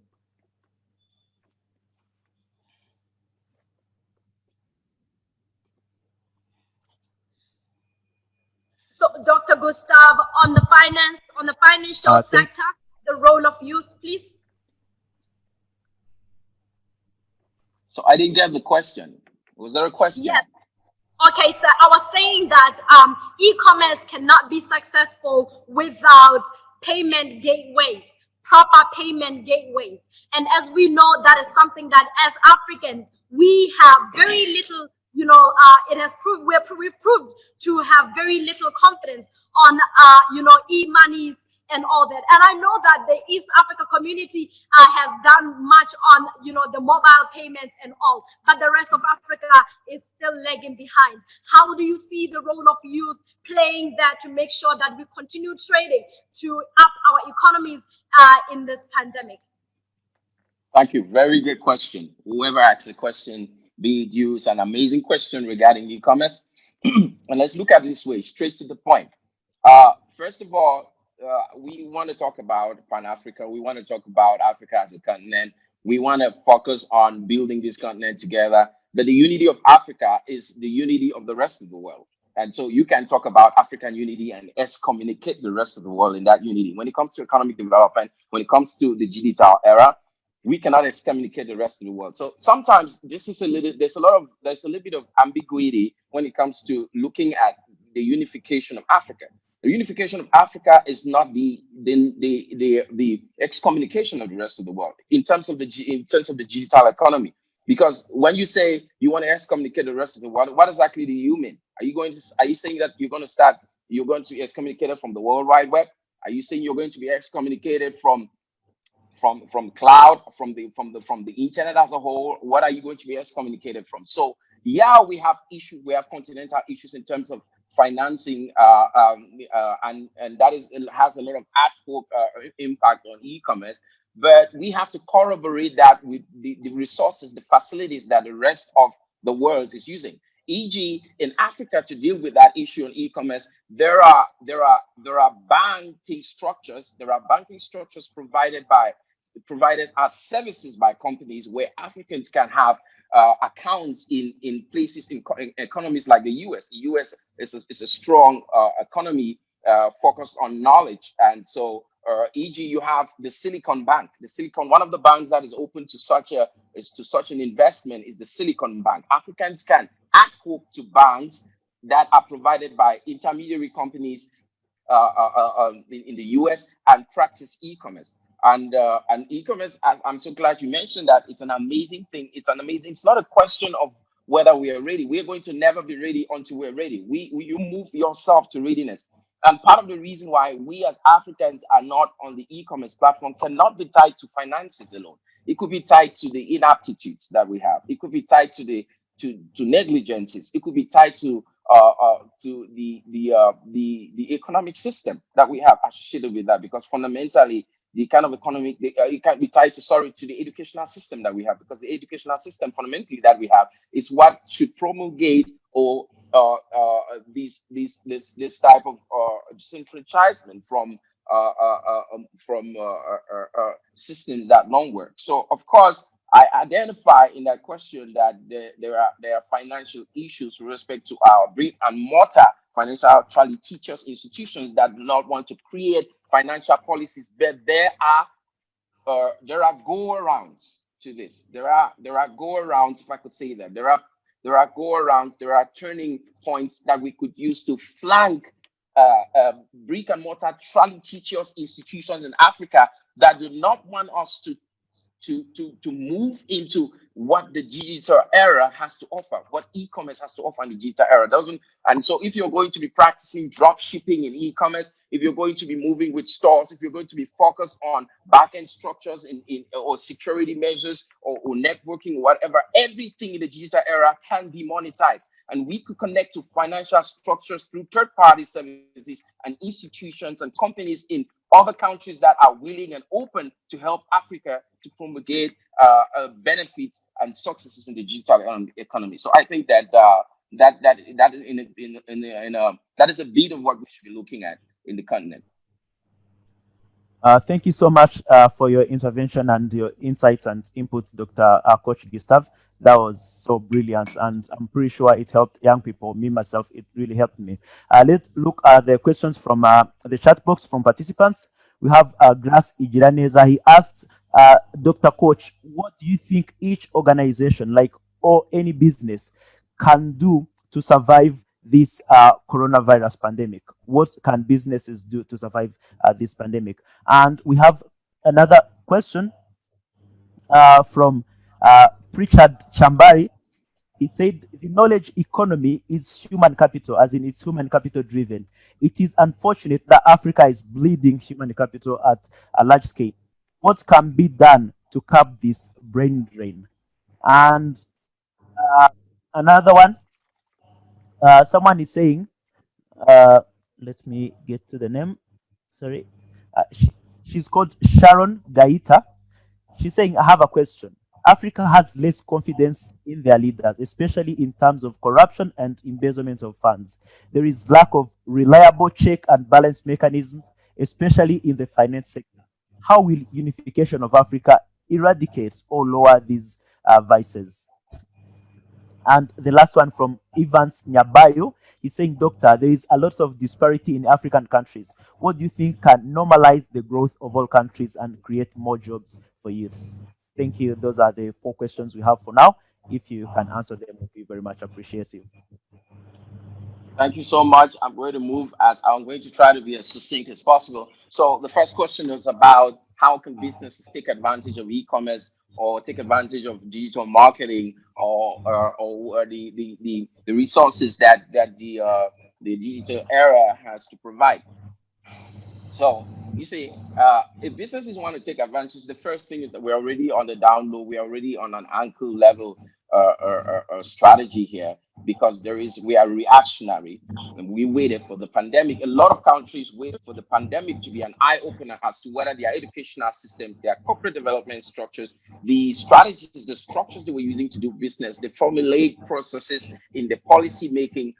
So, Dr. Gustav, on the financial sector, the role of youth, please. So I didn't get the question. Was there a question? Yes. Okay, so I was saying that e-commerce cannot be successful without payment gateways, proper payment gateways. And as we know, that is something that as Africans, we have very little, it has proved, we've proved to have very little confidence on, e-monies and all that. And I know that the East Africa community has done much on, the mobile payments and all, but the rest of Africa is still lagging behind. How do you see the role of youth playing that to make sure that we continue trading to up our economies in this pandemic? Thank you. Very good question. Whoever asked the question, be it you, it's an amazing question regarding e-commerce. And let's look at it this way, straight to the point. First of all, we want to talk about Pan Africa. We want to talk about Africa as a continent. We want to focus on building this continent together. But the unity of Africa is the unity of the rest of the world. And so you can talk about African unity and excommunicate the rest of the world in that unity. When it comes to economic development, when it comes to the digital era, we cannot excommunicate the rest of the world. So sometimes this is a little, there's a little bit of ambiguity when it comes to looking at the unification of Africa. The unification of Africa is not the excommunication of the rest of the world in terms of in terms of the digital economy. Because when you say you want to excommunicate the rest of the world, what exactly do you mean? Are you saying that you're going to be excommunicated from the World Wide Web? Are you saying you're going to be excommunicated from cloud, from the internet as a whole? What are you going to be excommunicated from? So yeah, we have issues. We have continental issues in terms of financing, and that is, it has a lot of ad hoc impact on e-commerce. But we have to corroborate that with the resources, the facilities that the rest of the world is using. E.g., in Africa, to deal with that issue on e-commerce, there are banking structures. There are banking structures provided as services by companies where Africans can have accounts in places in economies like the U.S. The U.S. is a strong economy focused on knowledge, and so e.g., you have the Silicon Bank. One of the banks that is open to such an investment is the Silicon Bank. Africans can add hook to banks that are provided by intermediary companies in the US and practice e-commerce. And e-commerce, as I'm so glad you mentioned that, it's an amazing thing. It's not a question of whether we are ready. We're going to never be ready until we're ready. You move yourself to readiness. And part of the reason why we as Africans are not on the e-commerce platform cannot be tied to finances alone. It could be tied to the inaptitudes that we have. It could be tied to to negligences. It could be tied to the economic system that we have associated with that, because fundamentally the kind of economic it can be tied to the educational system that we have, because the educational system fundamentally that we have is what should promulgate or this type of disenfranchisement from systems that don't work. So of course, I identify in that question that there are financial issues with respect to our brick and mortar financial actually teachers institutions that do not want to create financial policies, but there are go-arounds to this. There are go-arounds, if I could say that. There are go-arounds, there are turning points that we could use to flank brick and mortar trolley teachers institutions in Africa that do not want us to move into what the digital era has to offer, what e-commerce has to offer in the digital era. Doesn't And so if you're going to be practicing drop shipping in e-commerce, if you're going to be moving with stores, if you're going to be focused on back-end structures in or security measures or networking, whatever, everything in the digital era can be monetized. And we could connect to financial structures through third-party services and institutions and companies in other countries that are willing and open to help Africa to promulgate benefits and successes in the digital economy. So I think that that is a bit of what we should be looking at in the continent. Thank you so much for your intervention and your insights and inputs, Dr. Coach Gustav. That was so brilliant, and I'm pretty sure it helped young people. Me, myself, it really helped me. Let's look at the questions from the chat box from participants. We have Grass Ijiraneza. He asked, Dr. Coach, what do you think each organization, like, or any business, can do to survive this coronavirus pandemic? What can businesses do to survive this pandemic? And we have another question from Pritchard Chambari. He said the knowledge economy is human capital, as in it's human capital driven. It is unfortunate that Africa is bleeding human capital at a large scale. What can be done to curb this brain drain? And another one, someone is saying, let me get to the name. Sorry. She's called Sharon Gaita. She's saying, I have a question. Africa has less confidence in their leaders, especially in terms of corruption and embezzlement of funds. There is lack of reliable check and balance mechanisms, especially in the finance sector. How will unification of Africa eradicate or lower these vices? And the last one from Evans Nyabayo, he's saying, Doctor, there is a lot of disparity in African countries. What do you think can normalize the growth of all countries and create more jobs for youths? Thank you. Those are the 4 questions we have for now. If you can answer them, we'll be very much appreciative. Thank you so much. I'm going to move as I'm going to try to be as succinct as possible. So the first question is about how can businesses take advantage of e-commerce or take advantage of digital marketing or the resources that the digital era has to provide. So you see, if businesses want to take advantage, the first thing is that we're already on the down low. We're already on an ankle level strategy here because we are reactionary and we waited for the pandemic. A lot of countries waited for the pandemic to be an eye opener as to whether their educational systems, their corporate development structures, the strategies, the structures they were using to do business, the formulaic processes in the policy making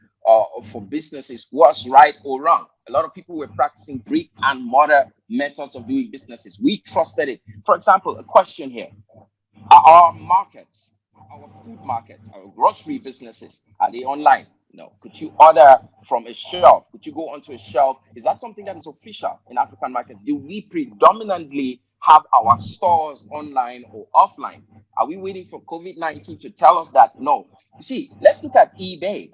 for businesses was right or wrong. A lot of people were practicing brick and mortar methods of doing businesses. We trusted it. For example, a question here. Are our markets, our food markets, our grocery businesses, are they online? No. Could you order from a shelf? Could you go onto a shelf? Is that something that is official in African markets? Do we predominantly have our stores online or offline? Are we waiting for COVID-19 to tell us that? No. You see, let's look at eBay.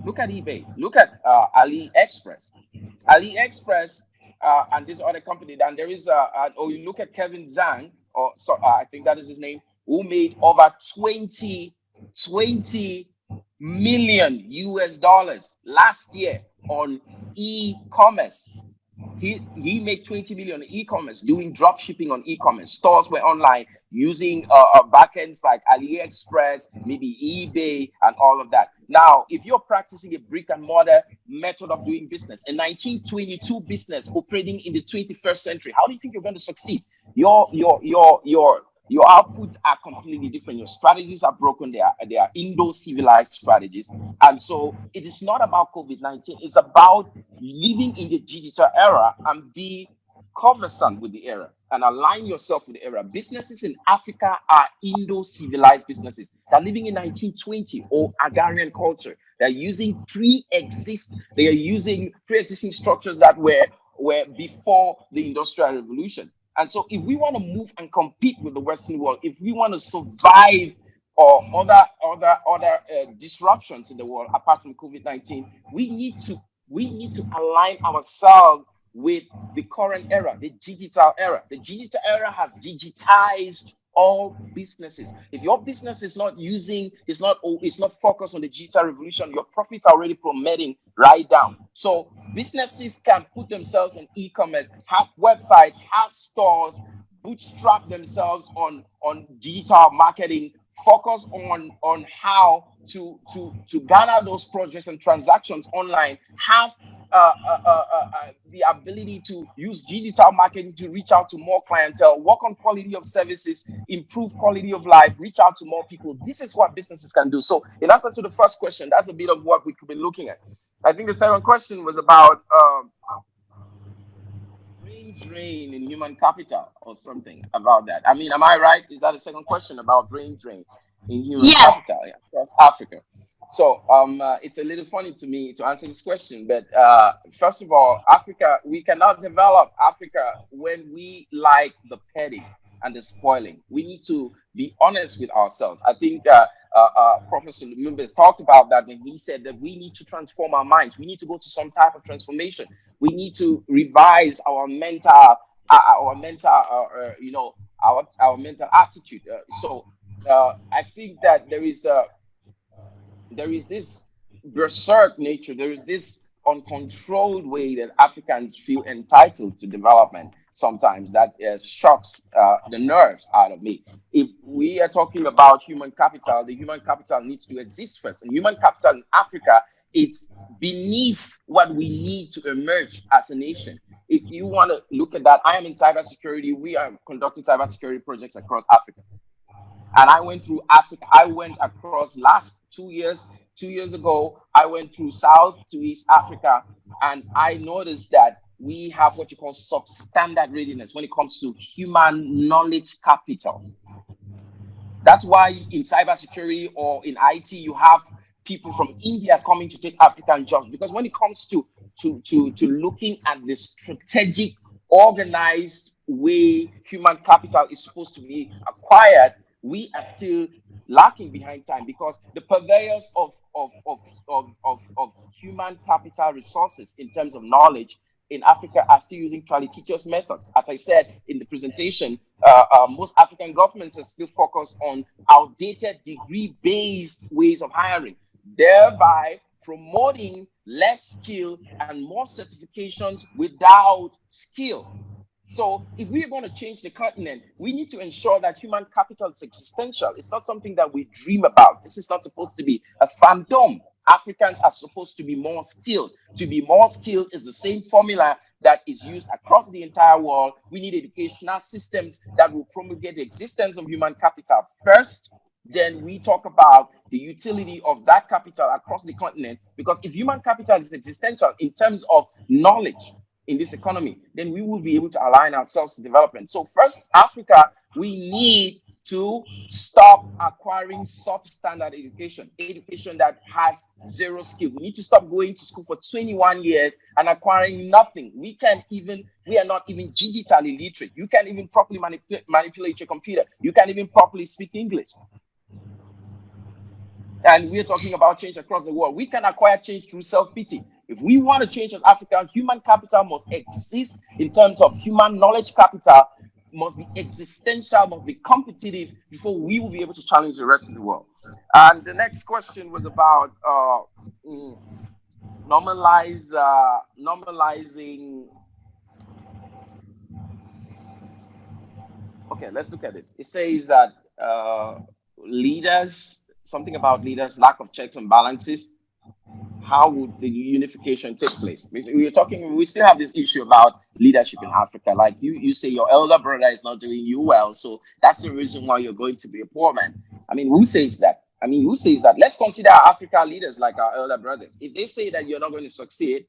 Look at eBay. Look at AliExpress. AliExpress and this other company. And there is or you look at Kevin Zhang, or so I think that is his name, who made over 20 million US dollars last year on e-commerce. He made 20 million on e-commerce, doing drop shipping on e-commerce. Stores were online using backends like AliExpress, maybe eBay, and all of that. Now, if you're practicing a brick and mortar method of doing business, a 1922 business operating in the 21st century, how do you think you're going to succeed? Your outputs are completely different. Your strategies are broken. They are Indo-civilized strategies. And so it is not about COVID-19. It's about living in the digital era and be conversant with the era and align yourself with the era. Businesses in Africa are Indo-civilized businesses. They're living in 1920 or agrarian culture. They're using pre-existing structures that were before the Industrial Revolution. And so if we want to move and compete with the Western world, if we want to survive or other disruptions in the world apart from COVID-19, we need to align ourselves with the current era, the digital era. The digital era has digitized all businesses. If your business is not focused on the digital revolution, your profits are already plummeting right down. So businesses can put themselves in e-commerce, have websites, have stores, bootstrap themselves on digital marketing, focus on how to garner those projects and transactions online, have the ability to use digital marketing to reach out to more clientele, work on quality of services, improve quality of life, reach out to more people. This is what businesses can do. So in answer to the first question, that's a bit of what we could be looking at. I think the second question was about brain drain in human capital or something about that. I mean, am I right? Is that the second question about brain drain in human capital across Africa? So it's a little funny to me to answer this question, but first of all, Africa, we cannot develop Africa when we like the petty and the spoiling. We need to be honest with ourselves. I think Professor Lumumba has talked about that when he said that we need to transform our minds. We need to go to some type of transformation. We need to revise our mental attitude. So I think that there is this berserk nature, there is this uncontrolled way that Africans feel entitled to development sometimes that shocks the nerves out of me. If we are talking about human capital, the human capital needs to exist first. And human capital in Africa, it's beneath what we need to emerge as a nation. If you want to look at that, I am in cybersecurity. We are conducting cybersecurity projects across Africa. And I went through Africa. I went across last 2 years. 2 years ago, I went through South to East Africa, and I noticed that we have what you call substandard readiness when it comes to human knowledge capital. That's why in cybersecurity or in IT, you have people from India coming to take African jobs. Because when it comes to looking at the strategic, organized way human capital is supposed to be acquired, we are still lacking behind time, because the purveyors of human capital resources in terms of knowledge in Africa are still using Charlie Teacher's methods. As I said in the presentation, most African governments are still focused on outdated degree-based ways of hiring, thereby promoting less skill and more certifications without skill. So if we're going to change the continent, we need to ensure that human capital is existential. It's not something that we dream about. This is not supposed to be a phantom. Africans are supposed to be more skilled. To be more skilled is the same formula that is used across the entire world. We need educational systems that will promulgate the existence of human capital first. Then we talk about the utility of that capital across the continent. Because if human capital is existential in terms of knowledge in this economy, then we will be able to align ourselves to development. So first, Africa, we need to stop acquiring substandard education that has zero skill. We need to stop going to school for 21 years and acquiring nothing. We are not even digitally literate. You can't even properly manipulate your computer. You can't even properly speak English. And we're talking about change across the world. We can acquire change through self-pity. If we want to change as Africa, human capital must exist in terms of human knowledge capital, must be existential, must be competitive before we will be able to challenge the rest of the world. And the next question was about normalizing. Okay, let's look at this. It says that something about leaders, lack of checks and balances. How would the unification take place? We still have this issue about leadership in Africa. Like you say your elder brother is not doing you well, so that's the reason why you're going to be a poor man. I mean, who says that? Let's consider our African leaders like our elder brothers. If they say that you're not going to succeed,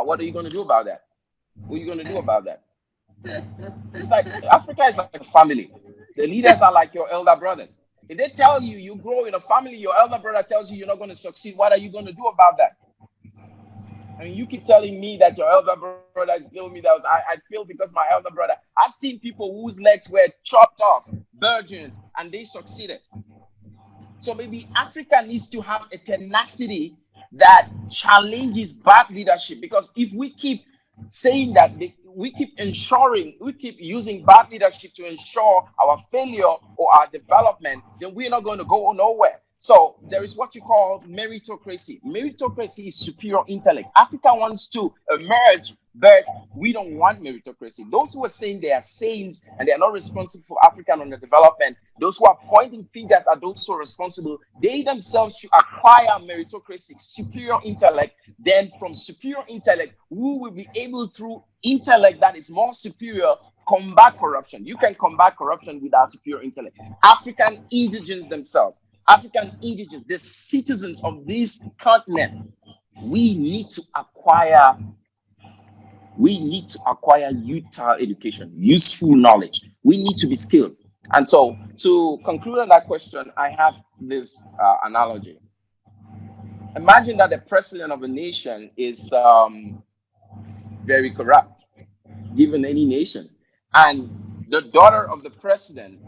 what are you going to do about that? What are you going to do about that? It's like Africa is like a family. The leaders are like your elder brothers. If they tell you you grow in a family, your elder brother tells you you're not going to succeed, what are you going to do about that? I mean, you keep telling me that your elder brother is telling me that I feel because my elder brother. I've seen people whose legs were chopped off, virgin, and they succeeded. So maybe Africa needs to have a tenacity that challenges bad leadership, because if we keep saying that we keep using bad leadership to ensure our failure or our development, then we're not going to go nowhere. So there is what you call meritocracy. Meritocracy is superior intellect. Africa wants to emerge, but we don't want meritocracy. Those who are saying they are saints and they are not responsible for African underdevelopment, those who are pointing fingers at those who are responsible, they themselves should acquire meritocracy, superior intellect. Then from superior intellect, we will be able, through intellect that is more superior, combat corruption. You can combat corruption without superior intellect. African indigents themselves, the citizens of this continent, we need to acquire useful education, useful knowledge. We need to be skilled. And so to conclude on that question, I have this analogy. Imagine that the president of a nation is very corrupt, given any nation, and the daughter of the president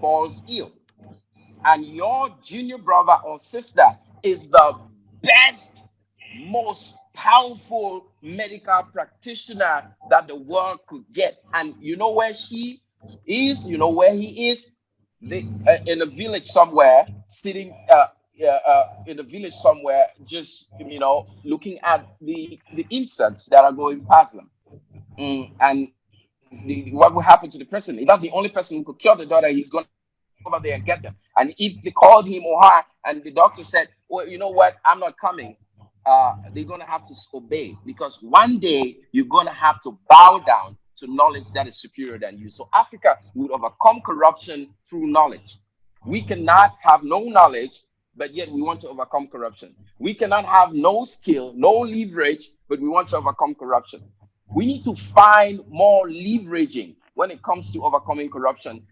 falls ill, and your junior brother or sister is the best, most powerful medical practitioner that the world could get. And you know where she is? You know where he is? In a village somewhere, sitting in a village somewhere, just looking at the insects that are going past them. And what will happen to the president? He's not the only person who could cure the daughter. He's going over there and get them. And if they called him or her and the doctor said, well, you know what, I'm not coming, they're going to have to obey, because one day you're going to have to bow down to knowledge that is superior than you. So Africa would overcome corruption through knowledge. We cannot have no knowledge but yet we want to overcome corruption. We cannot have no skill, no leverage, but we want to overcome corruption. We need to find more leveraging when it comes to overcoming corruption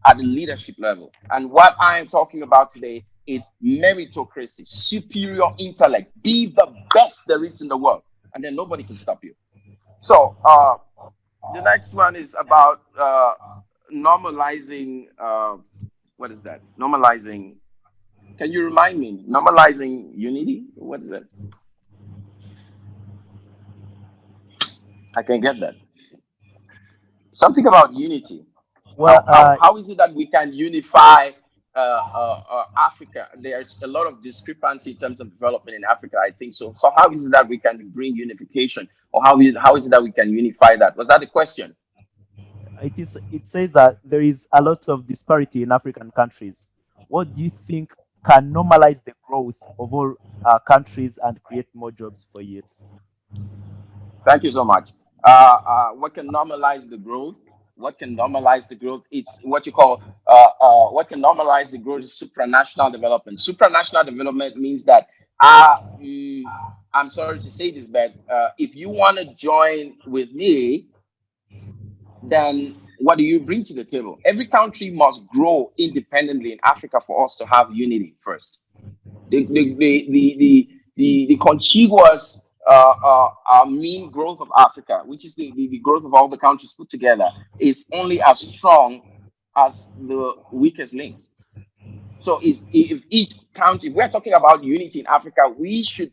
at the leadership level. And what I am talking about today is meritocracy, superior intellect. Be the best there is in the world, and then nobody can stop you. So the next one is about normalizing. What is that? Normalizing. Can you remind me? Normalizing unity. What is that? I can get that. Something about unity. Well, How is it that we can unify Africa? There's a lot of discrepancy in terms of development in Africa, I think so. So how is it that we can bring unification, or how is it that we can unify that? Was that the question? it says that there is a lot of disparity in African countries. What do you think can normalize the growth of all countries and create more jobs for youth? Thank you so much. What can normalize the growth? What can normalize the growth? It's what you call what can normalize the growth is supranational development. Supranational development means that I'm sorry to say this, but if you want to join with me, then what do you bring to the table? Every country must grow independently in Africa for us to have unity first. The contiguous mean growth of Africa, which is the growth of all the countries put together, is only as strong as the weakest link. So if each country, if we're talking about unity in Africa, we should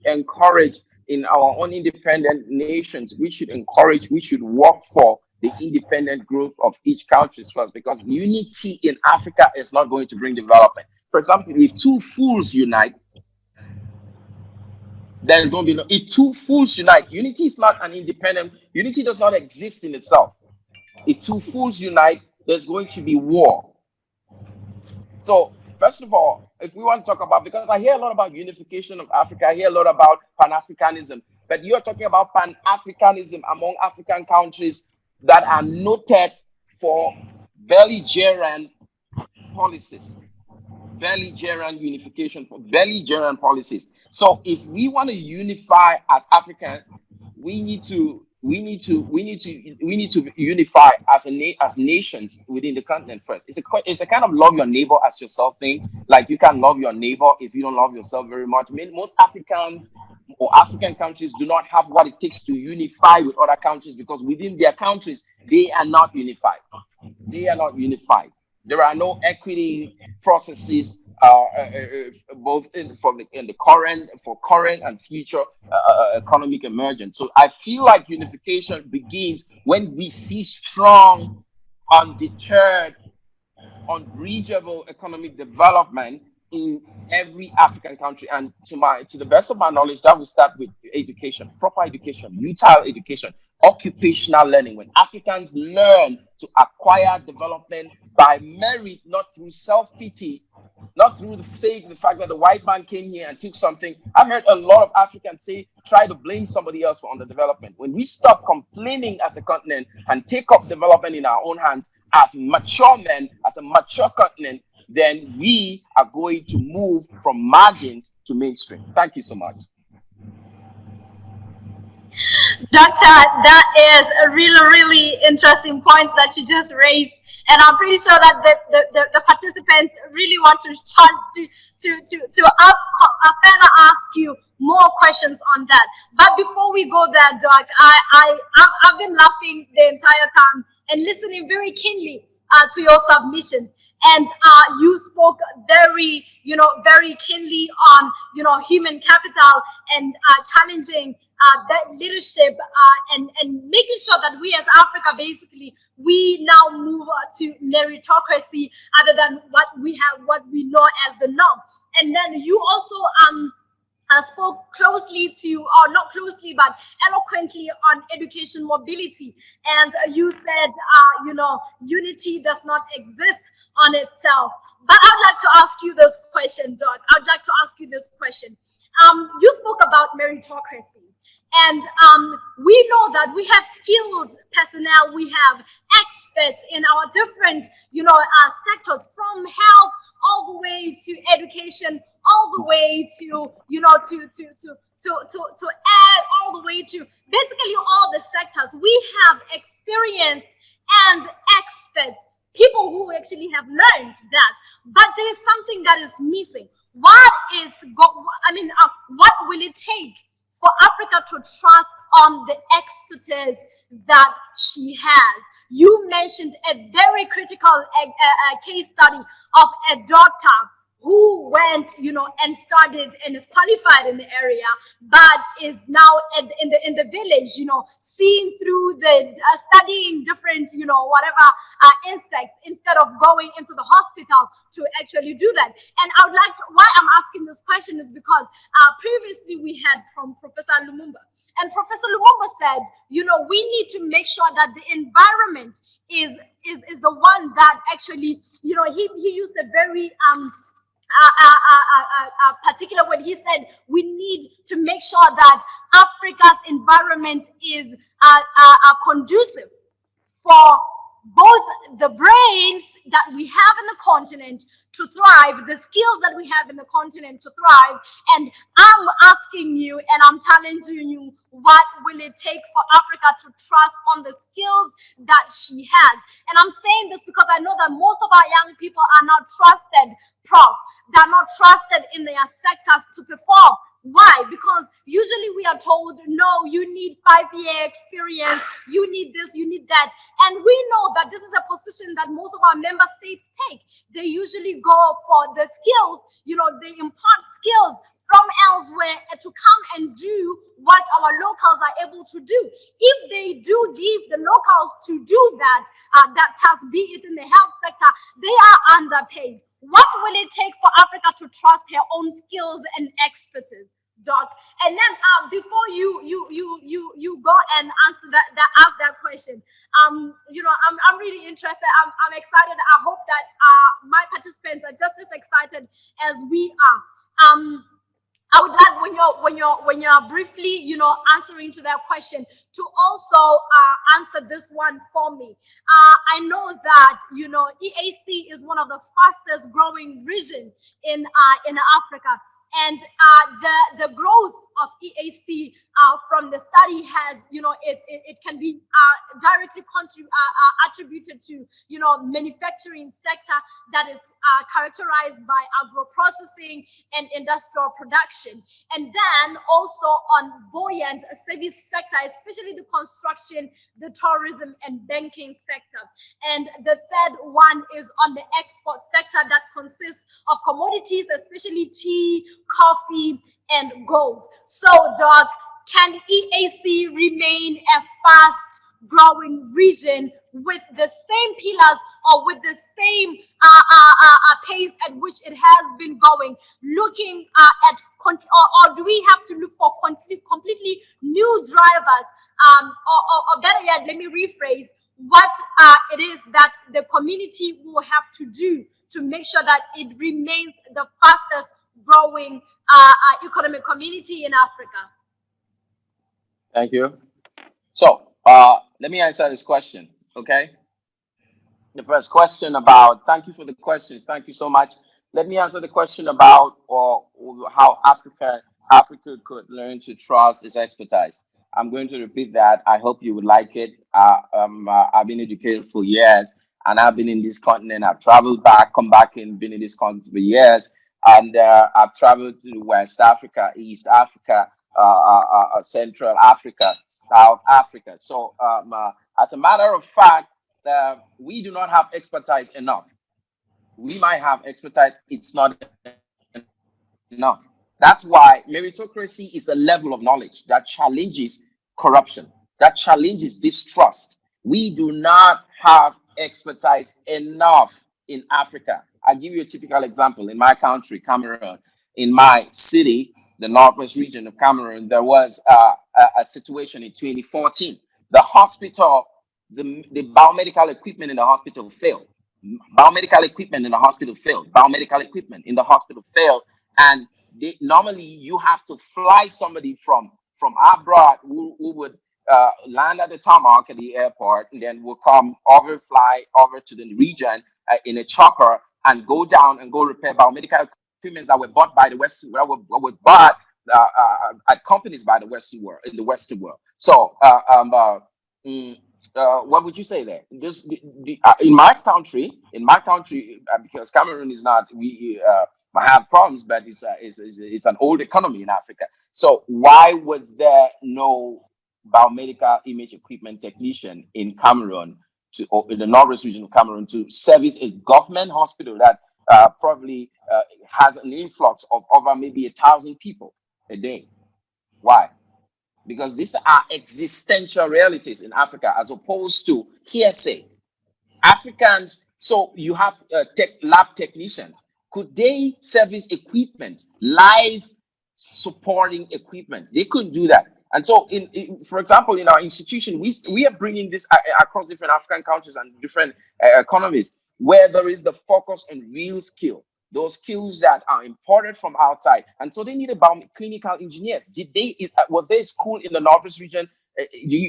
encourage in our own independent nations. We should work for the independent growth of each country first, because unity in Africa is not going to bring development. For example, if two fools unite, there's going to be no. If two fools unite, unity is not an independent. Unity does not exist in itself. If two fools unite, there's going to be war. So, first of all, if we want to talk about, because I hear a lot about unification of Africa, I hear a lot about Pan-Africanism, but you're talking about Pan-Africanism among African countries that are noted for belligerent policies, belligerent unification, belligerent policies. So, if we want to unify as African, we need to unify as as nations within the continent first. It's a kind of love your neighbor as yourself thing. Like, you can't love your neighbor if you don't love yourself very much. I mean, most Africans or African countries do not have what it takes to unify with other countries, because within their countries they are not unified. They are not unified. There are no equity processes, both in the current and future economic emergence. So I feel like unification begins when we see strong, undeterred, unbridgeable economic development in every African country. And to the best of my knowledge, that will start with education, proper education, utile education, occupational learning. When Africans learn to acquire development by merit, not through self-pity, not through the fact that the white man came here and took something. I've heard a lot of Africans try to blame somebody else for underdevelopment. When we stop complaining as a continent and take up development in our own hands as mature men, as a mature continent, then we are going to move from margins to mainstream. Thank you so much. Doctor, that is a really, really interesting points that you just raised. And I'm pretty sure that the participants really want to further ask you more questions on that. But before we go there, Doc, I've been laughing the entire time and listening very keenly to your submissions. And you spoke very, very keenly on, human capital and challenging that leadership and making sure that we as Africa, basically, we now move to meritocracy other than what we know as the norm. And then you also spoke closely to, or not closely, but eloquently on education mobility. And you said, unity does not exist on itself. But I'd like to ask you this question, Doc. I'd like to ask you this question. You spoke about meritocracy. And we know that we have skilled personnel, we have experts in our different, sectors, from health all the way to education, all the way to, to add all the way to basically all the sectors. We have experienced and experts, people who actually have learned that, but there is something that is missing. What will it take for Africa to trust on the expertise that she has? You mentioned a very critical case study of a doctor who went, and studied and is qualified in the area, but is now in the village, seeing through the studying different, whatever insects, instead of going into the hospital to actually do that. And I would like to, why I'm asking this question is because previously we had from Professor Lumumba. And Professor Lumumba said, we need to make sure that the environment is the one that actually, he used a very particular word. He said we need to make sure that Africa's environment is conducive for both the brains that we have in the continent to thrive, the skills that we have in the continent to thrive. And I'm asking you and I'm challenging you, what will it take for Africa to trust on the skills that she has? And I'm saying this because I know that most of our young people are not trusted, Prof. They're not trusted in their sectors to perform. Why? Because usually we are told, no, you need 5-year experience, you need this, you need that. And we know that this is a position that most of our member states take. They usually go for the skills, they impart skills from elsewhere to come and do what our locals are able to do. If they do give the locals to do that task, be it in the health sector, they are underpaid. What will it take for Africa to trust her own skills and expertise, Doc? And then before you go and answer ask that question, I'm really interested. I'm excited. I hope that my participants are just as excited as we are. I would like when you're briefly, answering to that question, to also answer this one for me. I know that EAC is one of the fastest growing region in Africa, and the growth of EAC from the study has, it can be directly attributed to, manufacturing sector that is characterized by agro-processing and industrial production. And then also on buoyant service sector, especially the construction, the tourism and banking sector. And the third one is on the export sector that consists of commodities, especially tea, coffee, and gold. So, Doc, can EAC remain a fast-growing region with the same pillars or with the same pace at which it has been going, looking at, or do we have to look for completely new drivers, or better yet, let me rephrase, what it is that the community will have to do to make sure that it remains the fastest growing economic community in Africa? Thank you. So let me answer this question, okay? The first question about, thank you for the questions. Thank you so much. Let me answer the question about how Africa could learn to trust its expertise. I'm going to repeat that. I hope you would like it. I've been educated for years, and I've been in this continent. I've traveled back, come back and been in this continent for years. And I've traveled to West Africa, East Africa, Central Africa, South Africa. So as a matter of fact, we do not have expertise enough. We might have expertise, it's not enough. That's why meritocracy is a level of knowledge that challenges corruption, that challenges distrust. We do not have expertise enough in Africa. I'll give you a typical example. In my country, Cameroon, in my city, the northwest region of Cameroon, there was a situation in 2014. The hospital, the biomedical equipment in the hospital failed. Biomedical equipment in the hospital failed. Biomedical equipment in the hospital failed. And normally you have to fly somebody from abroad who would land at the tarmac at the airport, and then will come over, fly over to the region in a chopper and go down and go repair biomedical equipment that were bought by the West, were bought at companies by the Western world, in the Western world. So, mm, what would you say there? In my country, because Cameroon is not, we might have problems, but it's an old economy in Africa. So why was there no biomedical image equipment technician in Cameroon, or in the northwest region of Cameroon, to service a government hospital that probably has an influx of over maybe 1,000 people a day? Why? Because these are existential realities in Africa as opposed to hearsay. Africans, so you have lab technicians. Could they service equipment, live supporting equipment? They couldn't do that. And so, for example, in our institution, we are bringing this across different African countries and different economies, where there is the focus on real skill, those skills that are imported from outside. And so they need about clinical engineers. Was there a school in the Northwest region?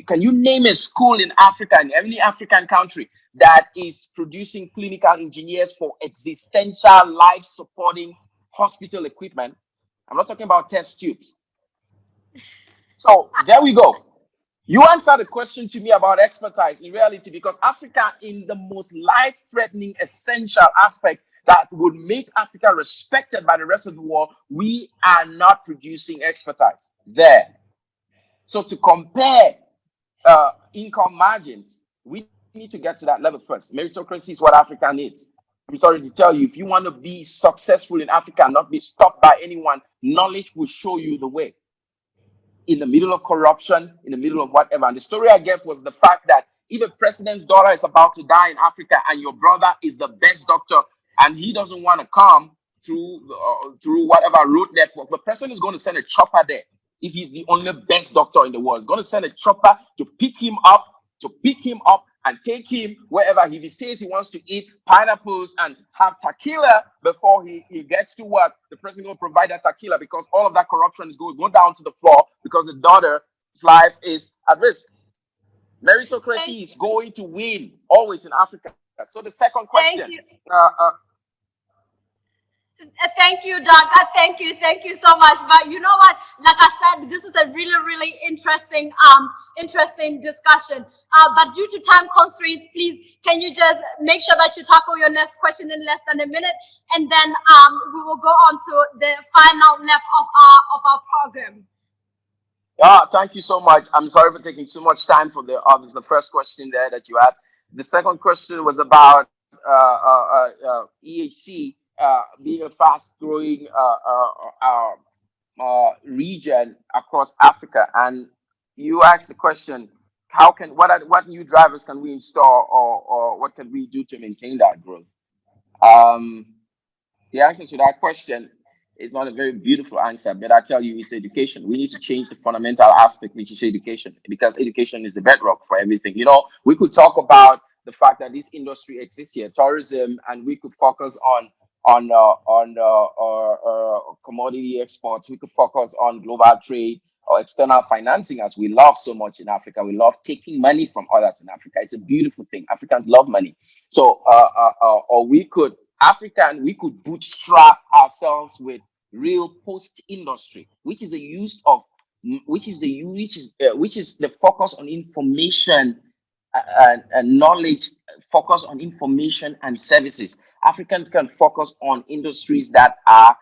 Can you name a school in Africa, in every African country, that is producing clinical engineers for existential life supporting hospital equipment? I'm not talking about test tubes. So there we go. You answered the question to me about expertise in reality, because Africa, in the most life-threatening, essential aspect that would make Africa respected by the rest of the world, we are not producing expertise there. So to compare income margins, we need to get to that level first. Meritocracy is what Africa needs. I'm sorry to tell you, if you want to be successful in Africa and not be stopped by anyone, knowledge will show you the way. In the middle of corruption, in the middle of whatever. And the story I gave was the fact that if a president's daughter is about to die in Africa and your brother is the best doctor and he doesn't want to come through whatever road network, the president is going to send a chopper there. If he's the only best doctor in the world, he's going to send a chopper to pick him up and take him wherever. If he says he wants to eat pineapples and have tequila before he gets to work, the president will provide that tequila, because all of that corruption is going to go down to the floor because the daughter's life is at risk. Meritocracy is going to win always in Africa. So the second question. Thank you, Doug. Thank you so much. But you know what? Like I said, this is a really interesting discussion. But due to time constraints, please, can you just make sure that you tackle your next question in less than a minute, and then we will go on to the final lap of our program. Thank you so much. I'm sorry for taking too much time for the first question there that you asked. The second question was about EHC being a fast-growing region across Africa, and you asked the question, what new drivers can we install, or what can we do to maintain that growth? The answer to that question is not a very beautiful answer, but I tell you, it's education. We need to change the fundamental aspect, which is education, because education is the bedrock for everything. You know, we could talk about the fact that this industry exists here, tourism, and we could focus on commodity exports. We could focus on global trade or external financing, as we love so much in Africa. We love taking money from others in Africa. It's a beautiful thing. Africans love money. So, or we could bootstrap ourselves with real post-industry, which is the focus on information and knowledge, focus on information and services. Africans can focus on industries that are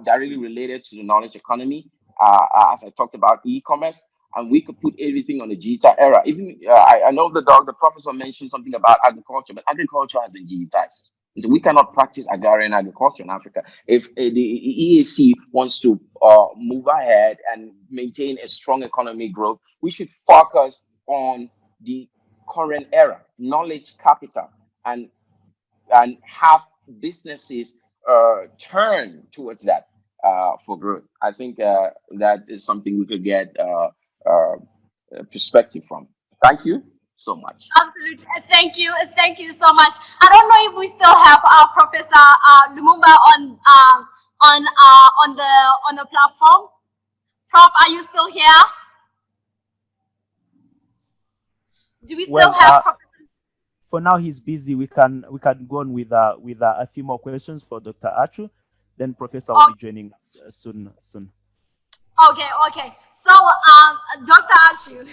directly related to the knowledge economy, as I talked about e-commerce, and we could put everything on the digital era. Even I know the professor mentioned something about agriculture, but agriculture has been digitized. We cannot practice agrarian agriculture in Africa. If the EAC wants to move ahead and maintain a strong economic growth, we should focus on the current era, knowledge capital, and have businesses turn towards that for growth. I think that is something we could get perspective from. Thank you so much. Absolutely. Thank you so much. I don't know if we still have Professor Lumumba on the platform. Prof, are you still here? Do we still Well, have Professor? for now he's busy. We can go on with a few more questions for Dr. Achu. Then Professor will be joining us soon. Okay, okay. So, Dr. Ashu,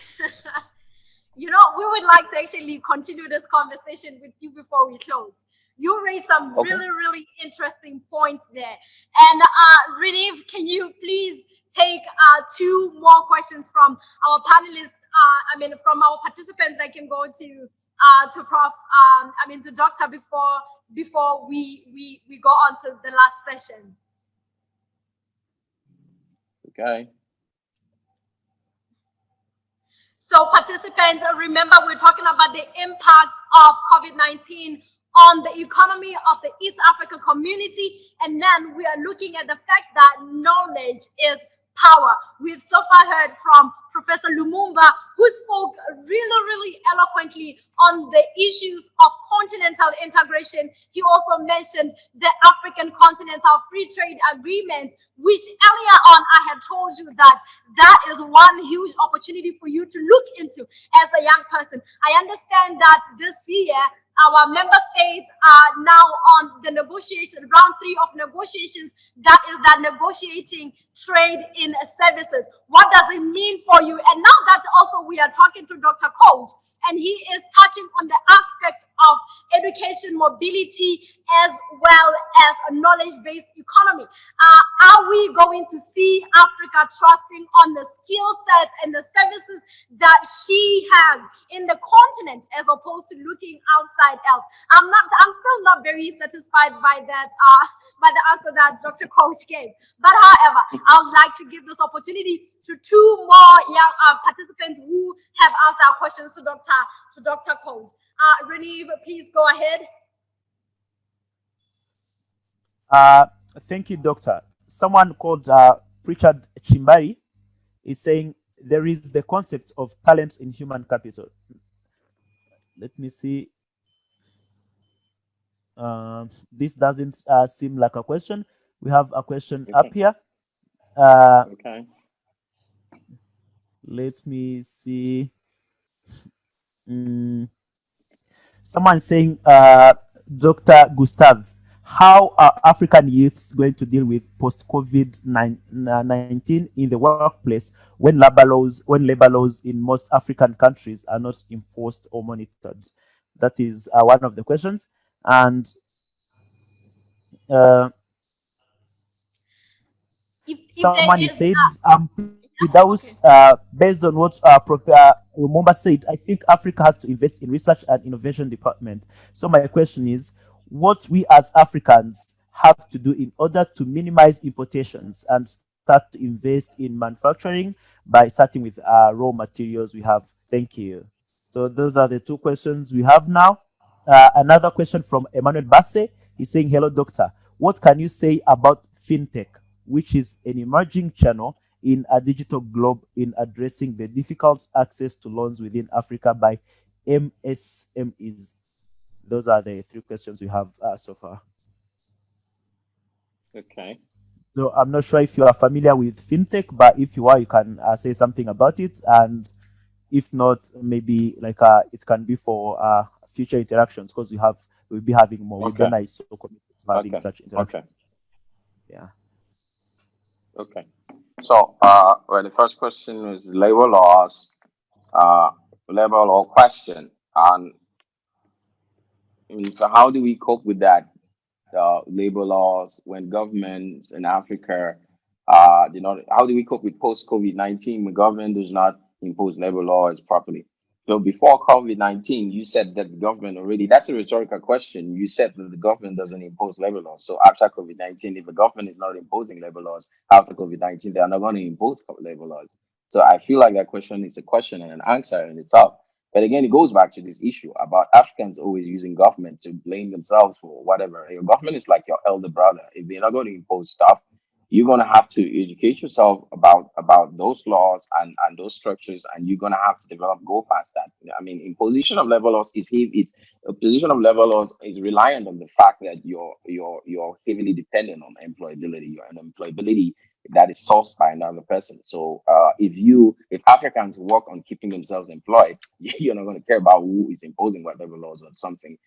we would like to actually continue this conversation with you before we close. You raised some Okay. really, really interesting points there. And Renev, can you please take two more questions from our panelists? From our participants that can go to Prof. To Doctor before we go on to the last session. Okay. So participants, remember we're talking about the impact of COVID-19 on the economy of the East African community. And then we are looking at the fact that knowledge is power. We've so far heard from Professor Lumumba, who spoke really, really eloquently on the issues of continental integration. He also mentioned the African Continental Free Trade Agreement, which earlier on I had told you that is one huge opportunity for you to look into as a young person. I understand that this year our member states are now on the negotiation, round 3 of negotiations, that is that negotiating trade in services. What does it mean for you? And now that also we are talking to Dr. Coach, and he is touching on the aspect of education mobility as well as a knowledge-based economy. Are we going to see Africa trusting on the skill sets and the services that she has in the continent as opposed to looking outside else? I'm still not very satisfied by that, by the answer that Dr. Coach gave. But however, I would like to give this opportunity to two more young participants who have asked our questions to Dr. Coach. Renev, please go ahead. Thank you, Doctor. Someone called Richard Chimbai is saying there is the concept of talents in human capital. Let me see. This doesn't seem like a question. We have a question up here. Okay. Let me see. Someone saying, Dr. Gustav, how are African youths going to deal with post-COVID-19 in the workplace when labor laws in most African countries are not enforced or monitored? That is one of the questions. And If someone there is is, said, okay. based on what Prof Lumumba said, I think Africa has to invest in research and innovation department. So my question is, what we as Africans have to do in order to minimize importations and start to invest in manufacturing by starting with raw materials we have. Thank you. So those are the two questions we have now. Another question from Emmanuel Basse. He's saying, hello, doctor. What can you say about fintech, which is an emerging channel in a digital globe in addressing the difficult access to loans within Africa by MSMEs? Those are the three questions we have so far. Okay. So I'm not sure if you are familiar with fintech, but if you are, you can say something about it. And if not, maybe like it can be for future interactions, because we'll be having more. Okay. Webinar is so committed to having such interactions. Okay. Yeah. Okay. So, well, the first question was labor laws, labor law question, and so how do we cope with that? Labor laws when governments in Africa, how do we cope with post COVID-19 when government does not impose labor laws properly? So before COVID-19, you said that the government already, that's a rhetorical question. You said that the government doesn't impose labor laws. So after COVID-19, if the government is not imposing labor laws after COVID-19, they are not going to impose labor laws. So I feel like that question is a question and an answer in itself. But again, it goes back to this issue about Africans always using government to blame themselves for whatever. Your government is like your elder brother. If they're not going to impose stuff, you're going to have to educate yourself about those laws and those structures, and you're going to have to go past that. I mean, imposition of labor laws it's a position of labor laws is reliant on the fact that you're heavily dependent on employability. Your employability that is sourced by another person. So if Africans work on keeping themselves employed, you're not going to care about who is imposing whatever laws or something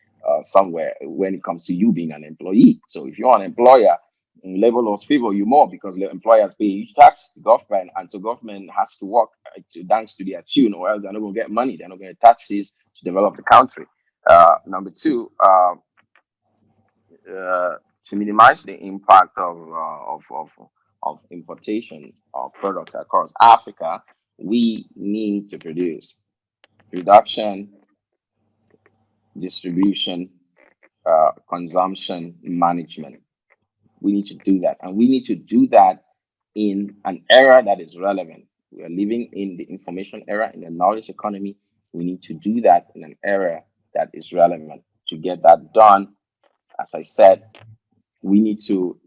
somewhere when it comes to you being an employee. So if you're an employer, labor laws favor you more because the employers pay huge tax to government, and so government has to work to dance to their tune, or else they're not going to get money. They're not going to get taxes to develop the country. Number two, to minimize the impact of importation of products across Africa, we need to produce production, distribution, consumption, management. We need to do that, and we need to do that in an era that is relevant. We are living in the information era, in the knowledge economy. We need to do that in an era that is relevant. To get that done, as I said, we need to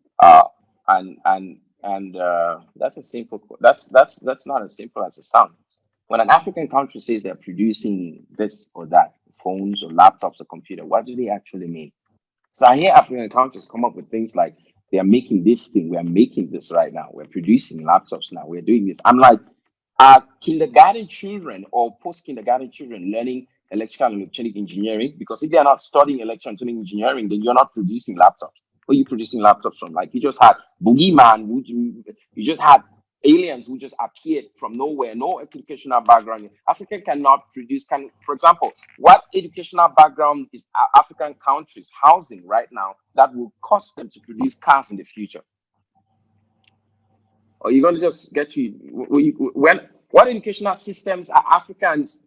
that's a simple that's not as simple as it sounds. When an African country says they're producing this or that, phones or laptops or computer, what do they actually mean? So I hear African countries come up with things like they are making this thing, we are making this right now, we're producing laptops now, we're doing this. I'm like, are kindergarten children or post kindergarten children learning electrical and electronic engineering? Because if they are not studying electrical and electronic engineering, then you're not producing laptops. Where are you producing laptops from? Like you just had boogeyman, you just had aliens who just appeared from nowhere, no educational background. Africa cannot produce. Can, for example, what educational background is African countries housing right now that will cost them to produce cars in the future? Or you're going to just get to when what educational systems are Africans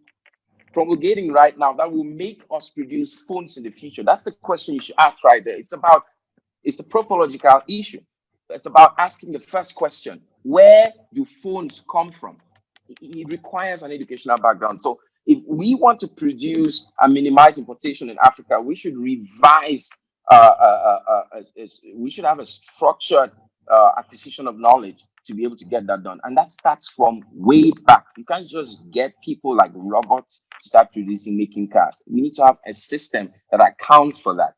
promulgating right now that will make us produce phones in the future? That's the question you should ask right there. It's a prophological issue. It's about asking the first question: where do phones come from? It requires an educational background. So if we want to produce and minimize importation in Africa, we should revise. We should have a structured acquisition of knowledge to be able to get that done, and that starts from way back. You can't just get people like robots to start producing, making cars. We need to have a system that accounts for that.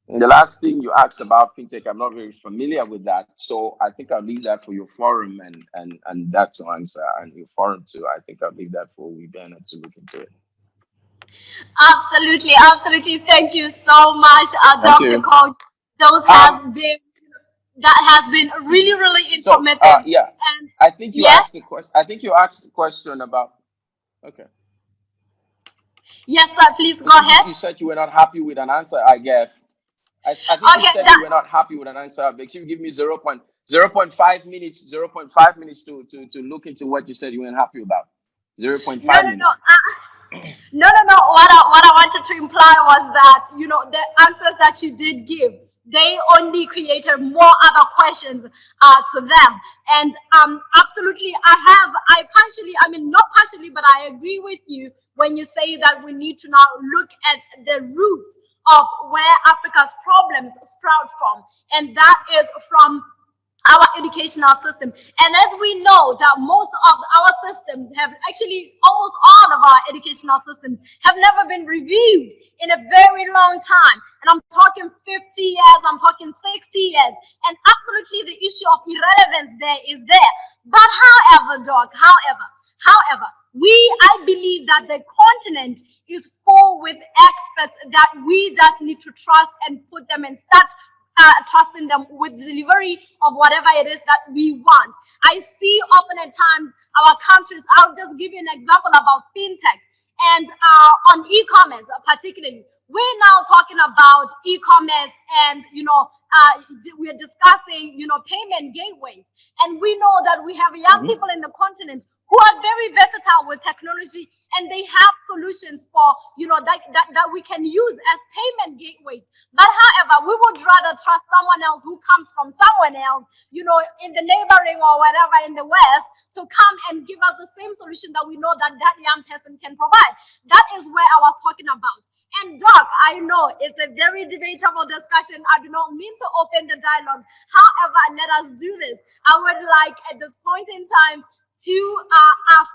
And the last thing you asked about fintech, I'm not very familiar with that, so I think I'll leave that for your forum and that to answer, and your forum too. I think I'll leave that for Wibena to look into it. Absolutely, absolutely. Thank you so much, Thank Dr. you. Cole. That has been really, really So informative. yeah, And I think you yes, asked the question. I think you asked the question about. Okay. yes, sir. Please go You, ahead. you said you were not happy with an answer I gave. I think you Okay, said you were not happy with an answer. But you give me 0.5 minutes, 0.5 minutes to look into what you said you weren't happy about. no, 0.5 no, no. minutes. No. What I wanted to imply was that, the answers that you did give, they only created more other questions to them. And absolutely, I mean, not partially, but I agree with you when you say that we need to now look at the roots of where Africa's problems sprout from. And that is from our educational system. And as we know that most of our systems have actually, almost all of our educational systems have never been reviewed in a very long time. And I'm talking 50 years, I'm talking 60 years. And absolutely the issue of irrelevance there is there. But however, I believe that the continent is full with experts that we just need to trust and put them and start trusting them with delivery of whatever it is that we want. I see often at times our countries, I'll just give you an example about fintech and on e-commerce particularly. We're now talking about e-commerce and, we're discussing, payment gateways. And we know that we have young people in the continent who are very versatile with technology, and they have solutions for, that we can use as payment gateways. But however, we would rather trust someone else who comes from someone else, in the neighboring or whatever in the West, to come and give us the same solution that we know that young person can provide. That is where I was talking about. And Doc, I know it's a very debatable discussion. I do not mean to open the dialogue. However, let us do this. I would like at this point in time to ask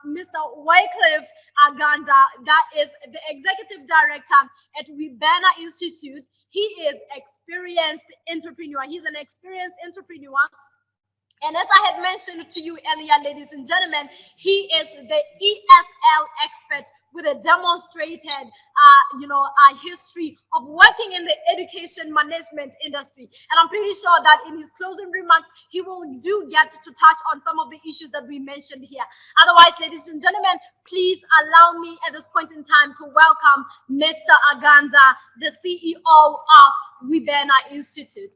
Mr. Wycliffe Aganda, that is the Executive Director at Wibena Institute. He is experienced entrepreneur. He's an experienced entrepreneur And as I had mentioned to you earlier, ladies and gentlemen, he is the ESL expert with a demonstrated, history of working in the education management industry. And I'm pretty sure that in his closing remarks, he will get to touch on some of the issues that we mentioned here. Otherwise, ladies and gentlemen, please allow me at this point in time to welcome Mr. Aganda, the CEO of Wibena Institute.